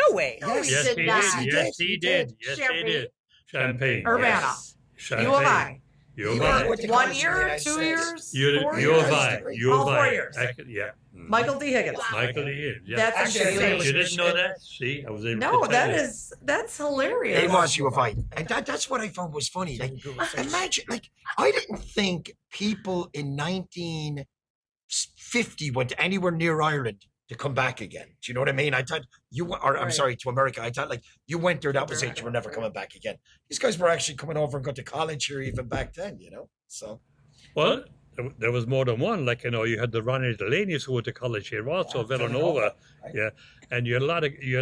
Speaker 4: No way.
Speaker 1: Yes.
Speaker 3: Yes,
Speaker 2: did
Speaker 3: he
Speaker 2: not.
Speaker 3: did.
Speaker 1: He
Speaker 3: Yes,
Speaker 1: did.
Speaker 3: he
Speaker 1: He
Speaker 3: did.
Speaker 1: did.
Speaker 3: Yes, he
Speaker 2: Champaign?
Speaker 3: did. Champagne.
Speaker 2: Urbana.
Speaker 1: Yes.
Speaker 3: Champagne.
Speaker 2: U of I.
Speaker 3: U of
Speaker 1: He
Speaker 3: I.
Speaker 1: went to
Speaker 2: One
Speaker 1: college in the
Speaker 2: year,
Speaker 1: United
Speaker 2: 2
Speaker 1: States.
Speaker 2: years,
Speaker 3: U
Speaker 2: 4
Speaker 3: U of
Speaker 2: years.
Speaker 3: I. U
Speaker 2: All
Speaker 3: of
Speaker 2: 4
Speaker 3: I.
Speaker 2: years.
Speaker 3: Yeah.
Speaker 2: Michael D. Higgins.
Speaker 3: Michael D. Higgins. Yeah.
Speaker 2: That's
Speaker 1: Actually,
Speaker 2: insane.
Speaker 3: You didn't know that? See, I was able to
Speaker 2: No,
Speaker 3: tell
Speaker 2: that
Speaker 3: you.
Speaker 2: that's hilarious.
Speaker 1: It was U of I. And that's what I found was funny. Like, imagine, like, I didn't think people in 1950 went anywhere near Ireland to come back again. Do you know what I mean? I thought I'm
Speaker 2: Right.
Speaker 1: sorry, to America. I thought, like, you went there, that was it. You were never coming back again. These guys were actually coming over and going to college here even back then, you know? So,
Speaker 3: Well, there was more than one. Like, you had the Ronnie Delaney's who went to college here also,
Speaker 1: Yeah,
Speaker 3: Villanova.
Speaker 1: right.
Speaker 3: Yeah. And you had a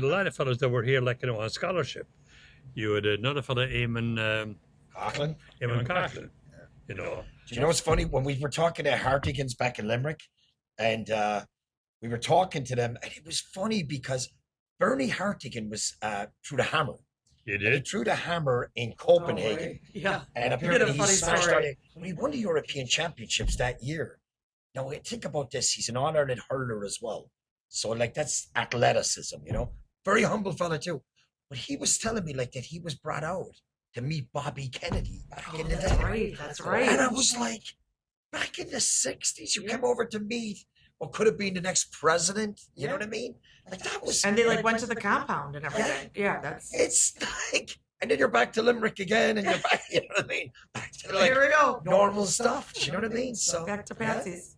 Speaker 3: lot of fellows that were here, like, on scholarship. You had another fellow, Eamon
Speaker 1: Coughlin.
Speaker 3: Coughlin.
Speaker 1: Do you know what's funny? When we were talking to Hartigans back in Limerick, and we were talking to them, and it was funny because Bernie Hartigan was through the hammer.
Speaker 3: You
Speaker 1: And he
Speaker 3: did?
Speaker 1: threw the hammer in Copenhagen,
Speaker 2: Yeah.
Speaker 1: and
Speaker 2: He did a
Speaker 1: apparently he
Speaker 2: funny
Speaker 1: smashed
Speaker 2: story.
Speaker 1: out it. He won the European Championships that year. Now, think about this. He's an All-Ireland hurler as well. So, like, that's athleticism, Very humble fella, too. But he was telling me, like, that he was brought out to meet Bobby Kennedy back in the
Speaker 2: That's
Speaker 1: day.
Speaker 2: right. That's
Speaker 1: And
Speaker 2: right.
Speaker 1: I was like, back in the 60s, you came over to meet what could have been the next president. You know what I mean? Like, that was.
Speaker 2: And they like went to the compound and everything. Yeah, that's.
Speaker 1: It's like, and then you're back to Limerick again, and you're back, you know what I mean? Back to like
Speaker 2: Here we go.
Speaker 1: normal stuff. You know what I mean? So
Speaker 2: Back to
Speaker 1: yeah,
Speaker 2: Patsy's.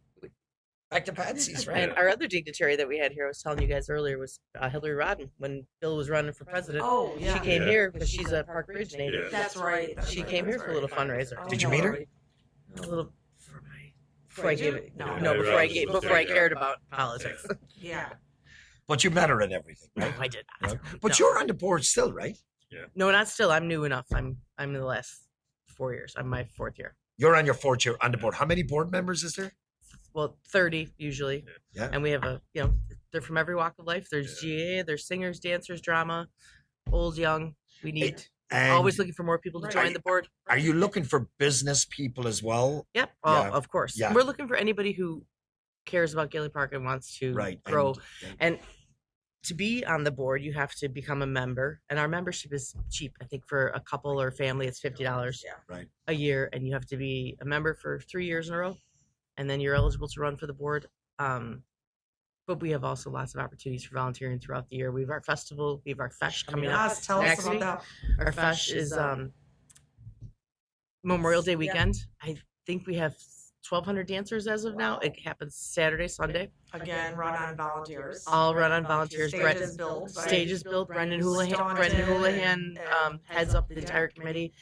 Speaker 1: back to Patsy's, right?
Speaker 4: And our other dignitary that we had here, I was telling you guys earlier, was Hillary Rodham when Bill was running for president.
Speaker 2: Oh, yeah.
Speaker 4: She came
Speaker 3: Yeah.
Speaker 4: here because she's a Park Ridge native.
Speaker 3: Yeah.
Speaker 2: That's right. that's
Speaker 4: She
Speaker 2: right,
Speaker 4: came here
Speaker 2: that's
Speaker 4: for a little
Speaker 2: right.
Speaker 4: fundraiser.
Speaker 2: Oh,
Speaker 1: Did you meet her?
Speaker 2: right.
Speaker 4: A little before I gave it.
Speaker 2: No.
Speaker 4: No,
Speaker 3: Yeah,
Speaker 4: before I
Speaker 3: right.
Speaker 4: gave,
Speaker 3: Yeah.
Speaker 4: before I cared about politics.
Speaker 2: Yeah.
Speaker 1: But you met her and everything,
Speaker 4: No,
Speaker 1: right?
Speaker 4: I did not.
Speaker 1: But
Speaker 4: No.
Speaker 1: you're on the board still, right?
Speaker 4: No, not still. I'm new enough. I'm in the last 4 years. I'm my 4th year.
Speaker 1: You're on your 4th year on the board. How many board members is there?
Speaker 4: Well, 30 usually.
Speaker 1: Yeah.
Speaker 4: And we have they're from every walk of life. There's GA, there's singers, dancers, drama, old, young. We need
Speaker 1: And
Speaker 4: always looking for more people to join the board.
Speaker 1: are you looking for business people as well?
Speaker 4: Yep.
Speaker 1: Yeah.
Speaker 4: Of course.
Speaker 1: Yeah.
Speaker 4: We're looking for anybody who cares about Gaelic Park and wants to grow. And to be on the board, you have to become a member, and our membership is cheap. I think for a couple or family, it's $50 a year, and you have to be a member for 3 years in a row, and then you're eligible to run for the board. But we have also lots of opportunities for volunteering throughout the year. We have our festival, we have our fesh coming up.
Speaker 2: Tell us
Speaker 4: next
Speaker 2: about
Speaker 4: week.
Speaker 2: that.
Speaker 4: Our fesh is Memorial Day weekend. I think we have 1,200 dancers as of now. It happens Saturday, Sunday.
Speaker 2: Again, run on volunteers.
Speaker 4: All run on volunteers.
Speaker 2: Stages built. by
Speaker 4: Stages built. Brendan Houlihan heads up the entire committee.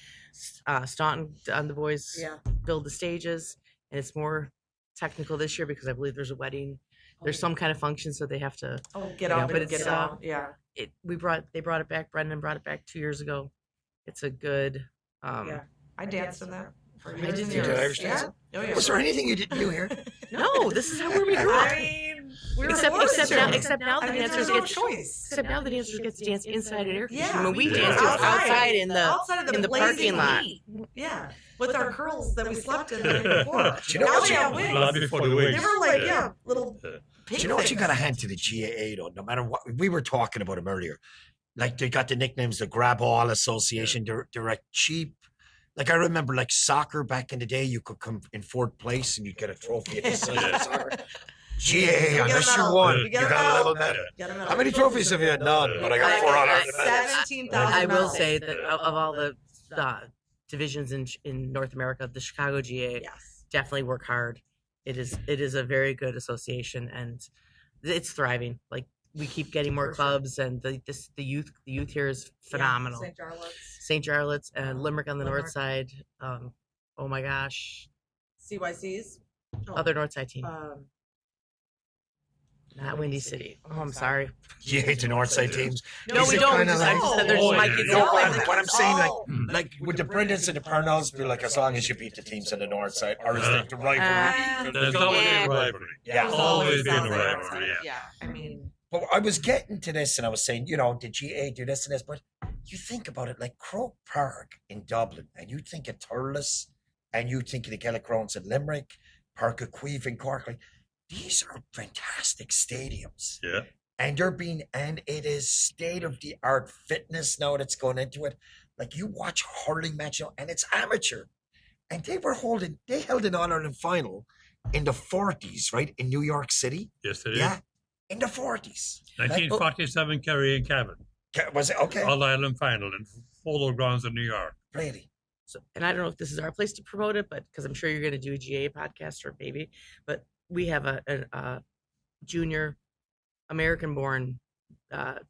Speaker 4: Staunton and the boys build the stages, and it's more technical this year because I believe there's a wedding. There's some kind of function, so they have to
Speaker 2: Get up
Speaker 4: but
Speaker 2: and
Speaker 4: it's,
Speaker 2: get down. Yeah.
Speaker 4: they brought it back. Brendan brought it back 2 years ago. It's a good
Speaker 2: I danced in that. For
Speaker 4: I didn't
Speaker 1: You did
Speaker 4: know.
Speaker 1: Irish dance?
Speaker 2: Oh, yeah.
Speaker 1: Was there anything you didn't do here?
Speaker 4: No, this is how we grew up.
Speaker 2: I mean, we were
Speaker 4: Except
Speaker 2: forced to.
Speaker 4: except now the
Speaker 2: I mean,
Speaker 4: dancers
Speaker 2: there's no
Speaker 4: get
Speaker 2: choice.
Speaker 4: except now the dancers get to dance inside an air conditioning.
Speaker 2: Yeah,
Speaker 4: When we
Speaker 3: Yeah.
Speaker 4: danced, it was outside in
Speaker 2: outside of
Speaker 4: the
Speaker 2: blazing
Speaker 4: parking lot.
Speaker 2: heat. Yeah, with our curls that we slept in the night before.
Speaker 1: Do you know
Speaker 2: Now
Speaker 1: what
Speaker 2: they
Speaker 1: you-
Speaker 2: have wigs.
Speaker 3: Lobby for the
Speaker 2: They
Speaker 3: wigs.
Speaker 2: were like, little
Speaker 1: Do
Speaker 2: pink
Speaker 1: you know what you
Speaker 2: things.
Speaker 1: got to hand to the GAA though? No matter what, we were talking about them earlier. Like they got the nicknames, the Grab All Association. They're like cheap. Like I remember, like soccer back in the day, you could come in fourth place and you'd get a trophy at the size of soccer. GAA, unless you won,
Speaker 2: You
Speaker 1: you
Speaker 2: get a
Speaker 1: got a little
Speaker 2: medal.
Speaker 1: medal.
Speaker 2: Get 'em out.
Speaker 1: How many trophies have you had? None, but I got 400.
Speaker 2: 17,000
Speaker 4: I will
Speaker 2: medals.
Speaker 4: say that of all the divisions in North America, the Chicago GA
Speaker 2: Yes.
Speaker 4: definitely work hard. It is a very good association, and it's thriving. Like we keep getting more clubs, and the youth here is phenomenal.
Speaker 2: St. Charlotte's,
Speaker 4: St. Charlotte's and Limerick on the
Speaker 2: Limerick.
Speaker 4: north side. Oh my gosh,
Speaker 2: CYC's.
Speaker 4: other north side team,
Speaker 2: Um,
Speaker 4: not Windy City. Oh, I'm sorry.
Speaker 1: You hate the Northside teams.
Speaker 4: No,
Speaker 1: Is
Speaker 4: we
Speaker 1: it
Speaker 4: don't.
Speaker 1: kinda
Speaker 4: I
Speaker 1: like-
Speaker 4: just said there's
Speaker 3: Oh,
Speaker 4: my
Speaker 3: yeah.
Speaker 4: kids.
Speaker 1: No,
Speaker 4: don't
Speaker 1: what
Speaker 4: play.
Speaker 1: I'm saying,
Speaker 2: Oh.
Speaker 1: like would the Brendans and the Purnells be like as long as you beat the teams on the north side, or is it the rivalry?
Speaker 3: There's always a rivalry.
Speaker 1: Yeah.
Speaker 2: There's
Speaker 3: Always been a
Speaker 2: something.
Speaker 3: rivalry.
Speaker 2: Yeah, I mean,
Speaker 1: But I was getting to this and I was saying, you know, the GA do this and this, but you think about it like Croke Park in Dublin, and you think of Thurles, and you think of the Gaelic Grounds in Limerick, Park of Queeve in Cork. Like, these are fantastic stadiums.
Speaker 3: Yeah.
Speaker 1: And it is state of the art fitness now that's going into it. Like you watch hurling match now, and it's amateur. And they held an All Ireland final in the 40s, right? In New York City.
Speaker 3: Yes, it is.
Speaker 1: Yeah. In the 40s.
Speaker 3: 1947 Kerry and Cavan.
Speaker 1: Was it okay?
Speaker 3: All Ireland final in Polo Grounds in New York.
Speaker 1: Really?
Speaker 4: So, and I don't know if this is our place to promote it, but because I'm sure you're going to do a GA podcast or maybe, but we have a junior American-born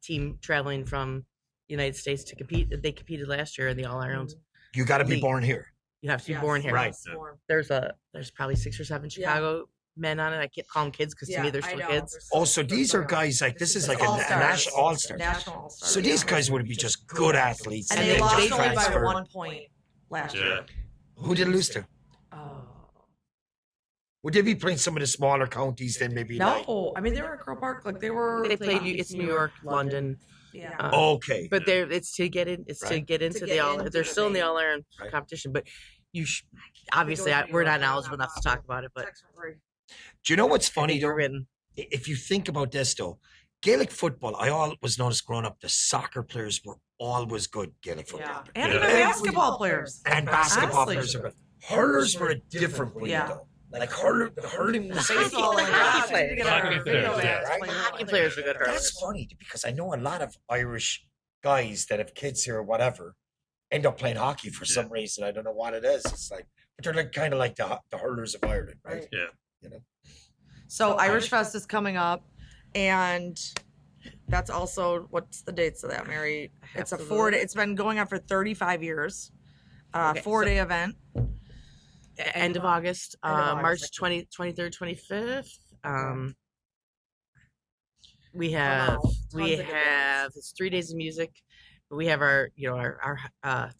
Speaker 4: team traveling from the United States to compete. They competed last year in the All Ireland.
Speaker 1: You got to be
Speaker 4: League.
Speaker 1: born here.
Speaker 4: You have to be born here.
Speaker 1: Right.
Speaker 4: There's probably 6 or 7 Chicago men on it. I can't call them kids because to me they're still kids.
Speaker 1: Oh, so these are guys like this is like a
Speaker 2: All-stars.
Speaker 1: national all-star.
Speaker 2: National all-stars.
Speaker 1: So these guys would be just good athletes.
Speaker 2: and
Speaker 4: and
Speaker 2: they
Speaker 4: they
Speaker 2: lost
Speaker 4: just
Speaker 2: only by
Speaker 1: transfer.
Speaker 2: 1 point last
Speaker 3: Yeah.
Speaker 2: year.
Speaker 1: Who did they lose to?
Speaker 2: Oh.
Speaker 1: Would they be playing some of the smaller counties then maybe? like-
Speaker 2: No, I mean they were at Crow Park. Like they were.
Speaker 4: They played. It's New York, London,
Speaker 2: Yeah.
Speaker 1: Okay.
Speaker 4: but it's to get in. It's to
Speaker 1: Right.
Speaker 4: get into
Speaker 2: To
Speaker 4: the
Speaker 2: get
Speaker 4: all.
Speaker 2: into
Speaker 4: They're
Speaker 2: the
Speaker 4: still in the
Speaker 2: main-
Speaker 4: All Ireland
Speaker 1: Right.
Speaker 4: competition, but obviously we're not knowledgeable enough to talk about it. But
Speaker 1: Do you know what's
Speaker 4: I
Speaker 1: funny
Speaker 4: think
Speaker 1: though?
Speaker 4: you're written.
Speaker 1: If you think about this though, Gaelic football, I always noticed growing up, the soccer players were always good Gaelic
Speaker 2: Yeah.
Speaker 1: football.
Speaker 2: And
Speaker 3: Yeah.
Speaker 2: even basketball players.
Speaker 1: And basketball
Speaker 2: Honestly.
Speaker 1: players are good. Hurlers were a different breed
Speaker 2: Yeah.
Speaker 1: though. Like hurling was
Speaker 2: Baseball, like,
Speaker 4: Hockey
Speaker 2: we need to get our
Speaker 3: players.
Speaker 2: video
Speaker 3: Hockey
Speaker 2: back to
Speaker 1: players,
Speaker 2: play
Speaker 1: right?
Speaker 2: that
Speaker 4: Hockey
Speaker 2: one.
Speaker 4: players are good hurlers.
Speaker 1: That's funny because I know a lot of Irish guys that have kids here or whatever end up playing hockey for some reason. I don't know what it is. It's like, but they're like kind of like the hurlers of Ireland, right?
Speaker 2: Right.
Speaker 3: Yeah.
Speaker 1: You know.
Speaker 2: So Irish Fest is coming up, and that's also what's the dates of that, Mary? It's a
Speaker 4: Absolutely.
Speaker 2: 4-day. It's been going on for 35 years.
Speaker 4: Okay,
Speaker 2: 4-day event.
Speaker 4: End of August,
Speaker 2: End of August,
Speaker 4: March
Speaker 2: like-
Speaker 4: 23rd, 25th. We
Speaker 2: Wow,
Speaker 4: have
Speaker 2: tons of good bands.
Speaker 4: it's 3 days of music, but we have our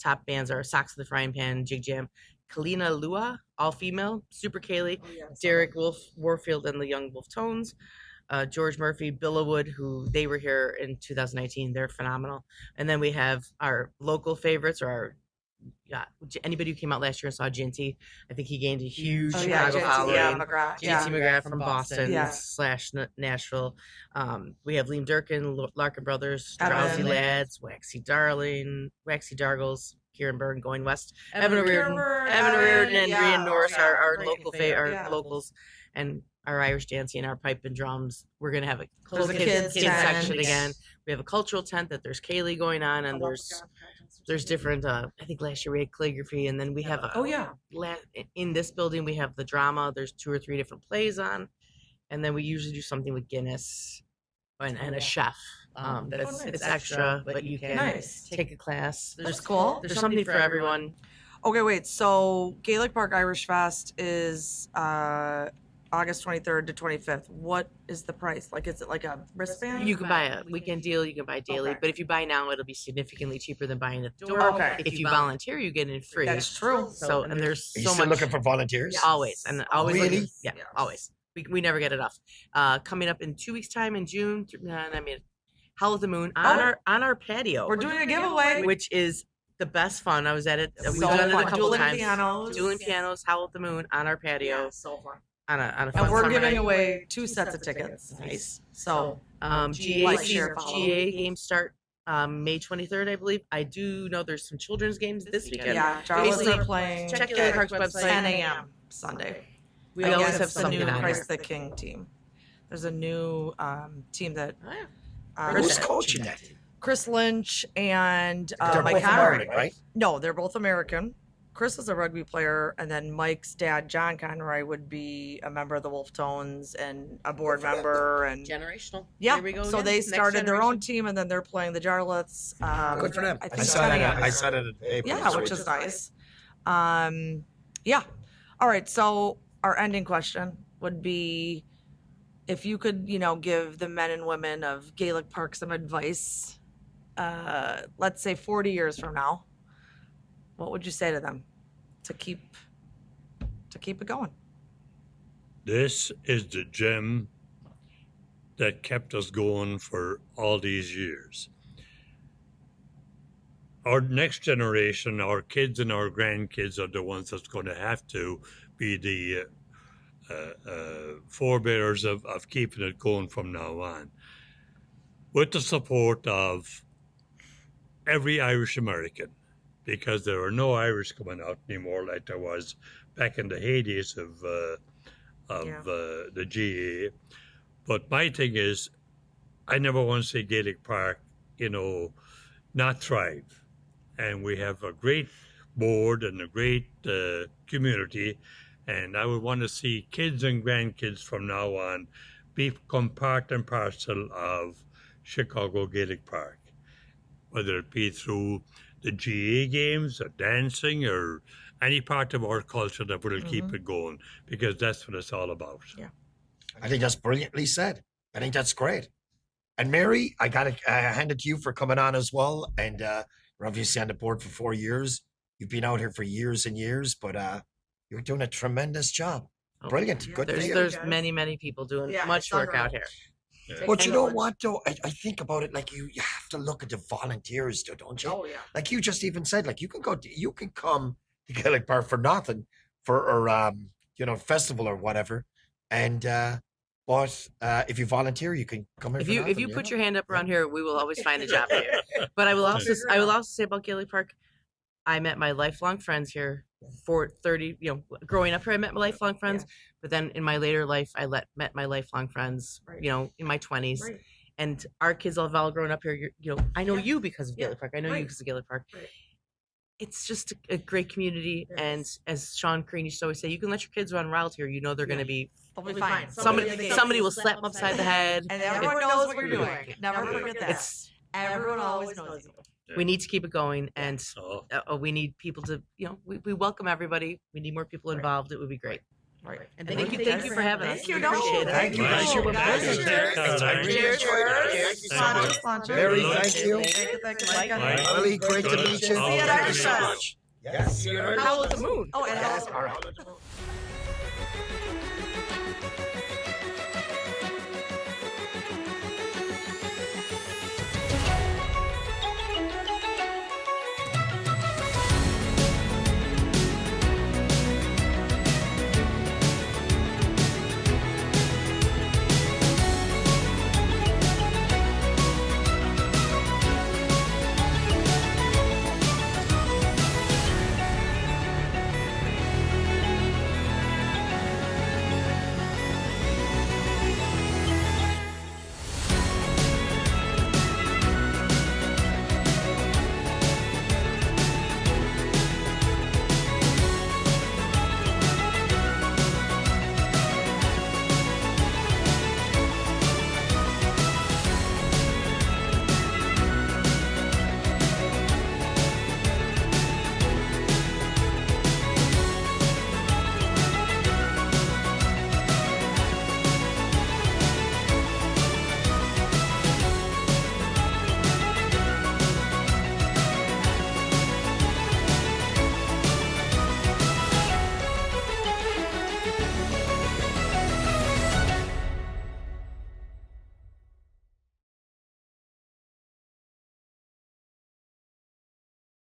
Speaker 4: top bands are Socks in the Frying Pan, Jig Jam, Kalina Lua, all female, Super Kaylee, Derek Warfield and the Young Wolf Tones, George Murphy, Billowwood, who they were here in 2019. They're phenomenal. And then we have our local favorites, or our anybody who came out last year and saw Ginty. I think he gained a huge Chicago following.
Speaker 2: Yeah,
Speaker 4: Ginty McGrath from Boston
Speaker 2: Yeah.
Speaker 4: / Nashville. We have Liam Durkin, Larkin Brothers,
Speaker 2: Evan.
Speaker 4: Drowsy Lads, Waxy Darling, Waxy Dargles, Kieran Byrne going west, Evan Reardon, and Rian Norris, our local locals, and our Irish dancing, our pipe and drums. We're gonna have a
Speaker 2: There's a
Speaker 4: kids
Speaker 2: kids tent.
Speaker 4: section again. We have a cultural tent that there's Kaylee going on, and there's different. I think last year we had calligraphy, and then we have in this building we have the drama. There's 2 or 3 different plays on, and then we usually do something with Guinness and a chef. It's extra, but you can take a class.
Speaker 2: That's cool.
Speaker 4: There's something for everyone.
Speaker 2: Okay, wait. So Gaelic Park Irish Fest is August 23rd to 25th. What is the price? Like, is it like a wristband?
Speaker 4: You can buy a weekend deal. You can buy daily,
Speaker 2: Okay.
Speaker 4: but if you buy now, it'll be significantly cheaper than buying at the door.
Speaker 2: Okay.
Speaker 4: If you volunteer, you get it free.
Speaker 2: That's true.
Speaker 4: So and there's
Speaker 1: Are you
Speaker 4: so
Speaker 1: still
Speaker 4: much.
Speaker 1: looking for volunteers?
Speaker 4: Always and always.
Speaker 1: Really?
Speaker 4: Yeah, always. We never get enough. Coming up in 2 weeks' time in June. Howl at the Moon on our patio.
Speaker 2: We're doing a giveaway.
Speaker 4: which is the best fun. I was at it. We've
Speaker 2: So
Speaker 4: done it
Speaker 2: fun.
Speaker 4: a couple
Speaker 2: Dueling
Speaker 4: times.
Speaker 2: pianos.
Speaker 4: Dueling pianos. Howl at the Moon on our patio.
Speaker 2: So fun.
Speaker 4: On a fun
Speaker 2: And we're
Speaker 4: summer
Speaker 2: giving
Speaker 4: night.
Speaker 2: away 2 sets of tickets.
Speaker 4: Nice.
Speaker 2: So
Speaker 4: GA
Speaker 2: Like, share, follow.
Speaker 4: GA games start May 23rd, I believe. I do know there's some children's games this weekend.
Speaker 2: yeah, Jarla's
Speaker 4: Basically,
Speaker 2: are playing
Speaker 4: check Gaelic Park's website.
Speaker 2: 10 a.m. Sunday.
Speaker 4: We always
Speaker 2: Against
Speaker 4: have
Speaker 2: the
Speaker 4: something
Speaker 2: new
Speaker 4: on
Speaker 2: Christ
Speaker 4: there.
Speaker 2: the King team. There's a new team that
Speaker 4: Oh, yeah.
Speaker 1: Who's
Speaker 4: that?
Speaker 1: coaching that?
Speaker 2: Chris Lynch and
Speaker 1: They're
Speaker 2: Mike
Speaker 1: both
Speaker 2: Conroy.
Speaker 1: American, right?
Speaker 2: No, they're both American. Chris is a rugby player, and then Mike's dad, John Conroy, would be a member of the Wolf Tones and a board member. And
Speaker 4: Generational.
Speaker 2: yeah,
Speaker 4: Here we go
Speaker 2: so
Speaker 4: again.
Speaker 2: they
Speaker 4: Next
Speaker 2: started their own
Speaker 4: generation.
Speaker 2: team, and then they're playing the Jarlets.
Speaker 1: Good for them.
Speaker 2: I
Speaker 1: I
Speaker 2: think
Speaker 1: saw
Speaker 2: 10
Speaker 1: that.
Speaker 2: a.m.
Speaker 1: I saw that at the paper.
Speaker 2: Yeah, which is nice. Yeah. All right. So our ending question would be, if you could, give the men and women of Gaelic Park some advice, let's say 40 years from now, what would you say to them to keep it going?
Speaker 3: This is the gem that kept us going for all these years. Our next generation, our kids and our grandkids, are the ones that's going to have to be the forebearers of keeping it going from now on. With the support of every Irish American, because there are no Irish coming out anymore like there was back in the heydays of the GA. But my thing is, I never want to see Gaelic Park, not thrive. And we have a great board and a great community, and I would want to see kids and grandkids from now on become part and parcel of Chicago Gaelic Park, whether it be through the GA games or dancing or any part of our culture that will keep it going, because that's what it's all about.
Speaker 2: Yeah.
Speaker 1: I think that's brilliantly said. I think that's great. And Mary, I got to hand it to you for coming on as well. And you're obviously on the board for 4 years. You've been out here for years and years, but you're doing a tremendous job. Brilliant. Good for you.
Speaker 4: There's many people doing much work out here.
Speaker 1: But you know what, though? I think about it like you have to look at the volunteers, though, don't you?
Speaker 2: Oh, yeah.
Speaker 1: Like you just even said, like you can come to Gaelic Park for nothing, festival or whatever. And but if you volunteer, you can come in.
Speaker 4: If you put your hand up around here, we will always find a job for you. But I will also say about Gaelic Park, I met my lifelong friends here for 30. Growing up here, I met my lifelong friends.
Speaker 2: Yeah.
Speaker 4: But then in my later life, I met my lifelong friends.
Speaker 2: Right.
Speaker 4: In my 20s.
Speaker 2: Right.
Speaker 4: And our kids have all grown up here. I know you because of Gaelic Park. I know you because of Gaelic Park.
Speaker 2: Right.
Speaker 4: It's just a great community, and as Sean Crean used to always say, you can let your kids run wild here. They're going to be
Speaker 2: They'll be fine.
Speaker 4: somebody will slap them upside the head.
Speaker 2: And everyone knows what you're doing. Never forget that. Everyone always knows.
Speaker 4: We need to keep it going, and
Speaker 3: So,
Speaker 4: we need people to, we welcome everybody. We need more people involved. It would be great.
Speaker 2: Right.
Speaker 4: And thank you for having us.
Speaker 2: Thank you.
Speaker 4: We appreciate it.
Speaker 1: Thank you.
Speaker 3: Thank you.
Speaker 2: Cheers.
Speaker 3: Cheers.
Speaker 1: Mary, thank you.
Speaker 2: Thank you.
Speaker 3: Mike.
Speaker 1: Willie, great to meet you.
Speaker 3: See you at
Speaker 1: Thank you
Speaker 3: Irish
Speaker 1: so
Speaker 3: Fest.
Speaker 1: much. Yes. See you at Irish
Speaker 4: Howl at
Speaker 1: Fest.
Speaker 4: the Moon.
Speaker 2: Oh, and
Speaker 1: Yes,
Speaker 2: also-
Speaker 1: all right.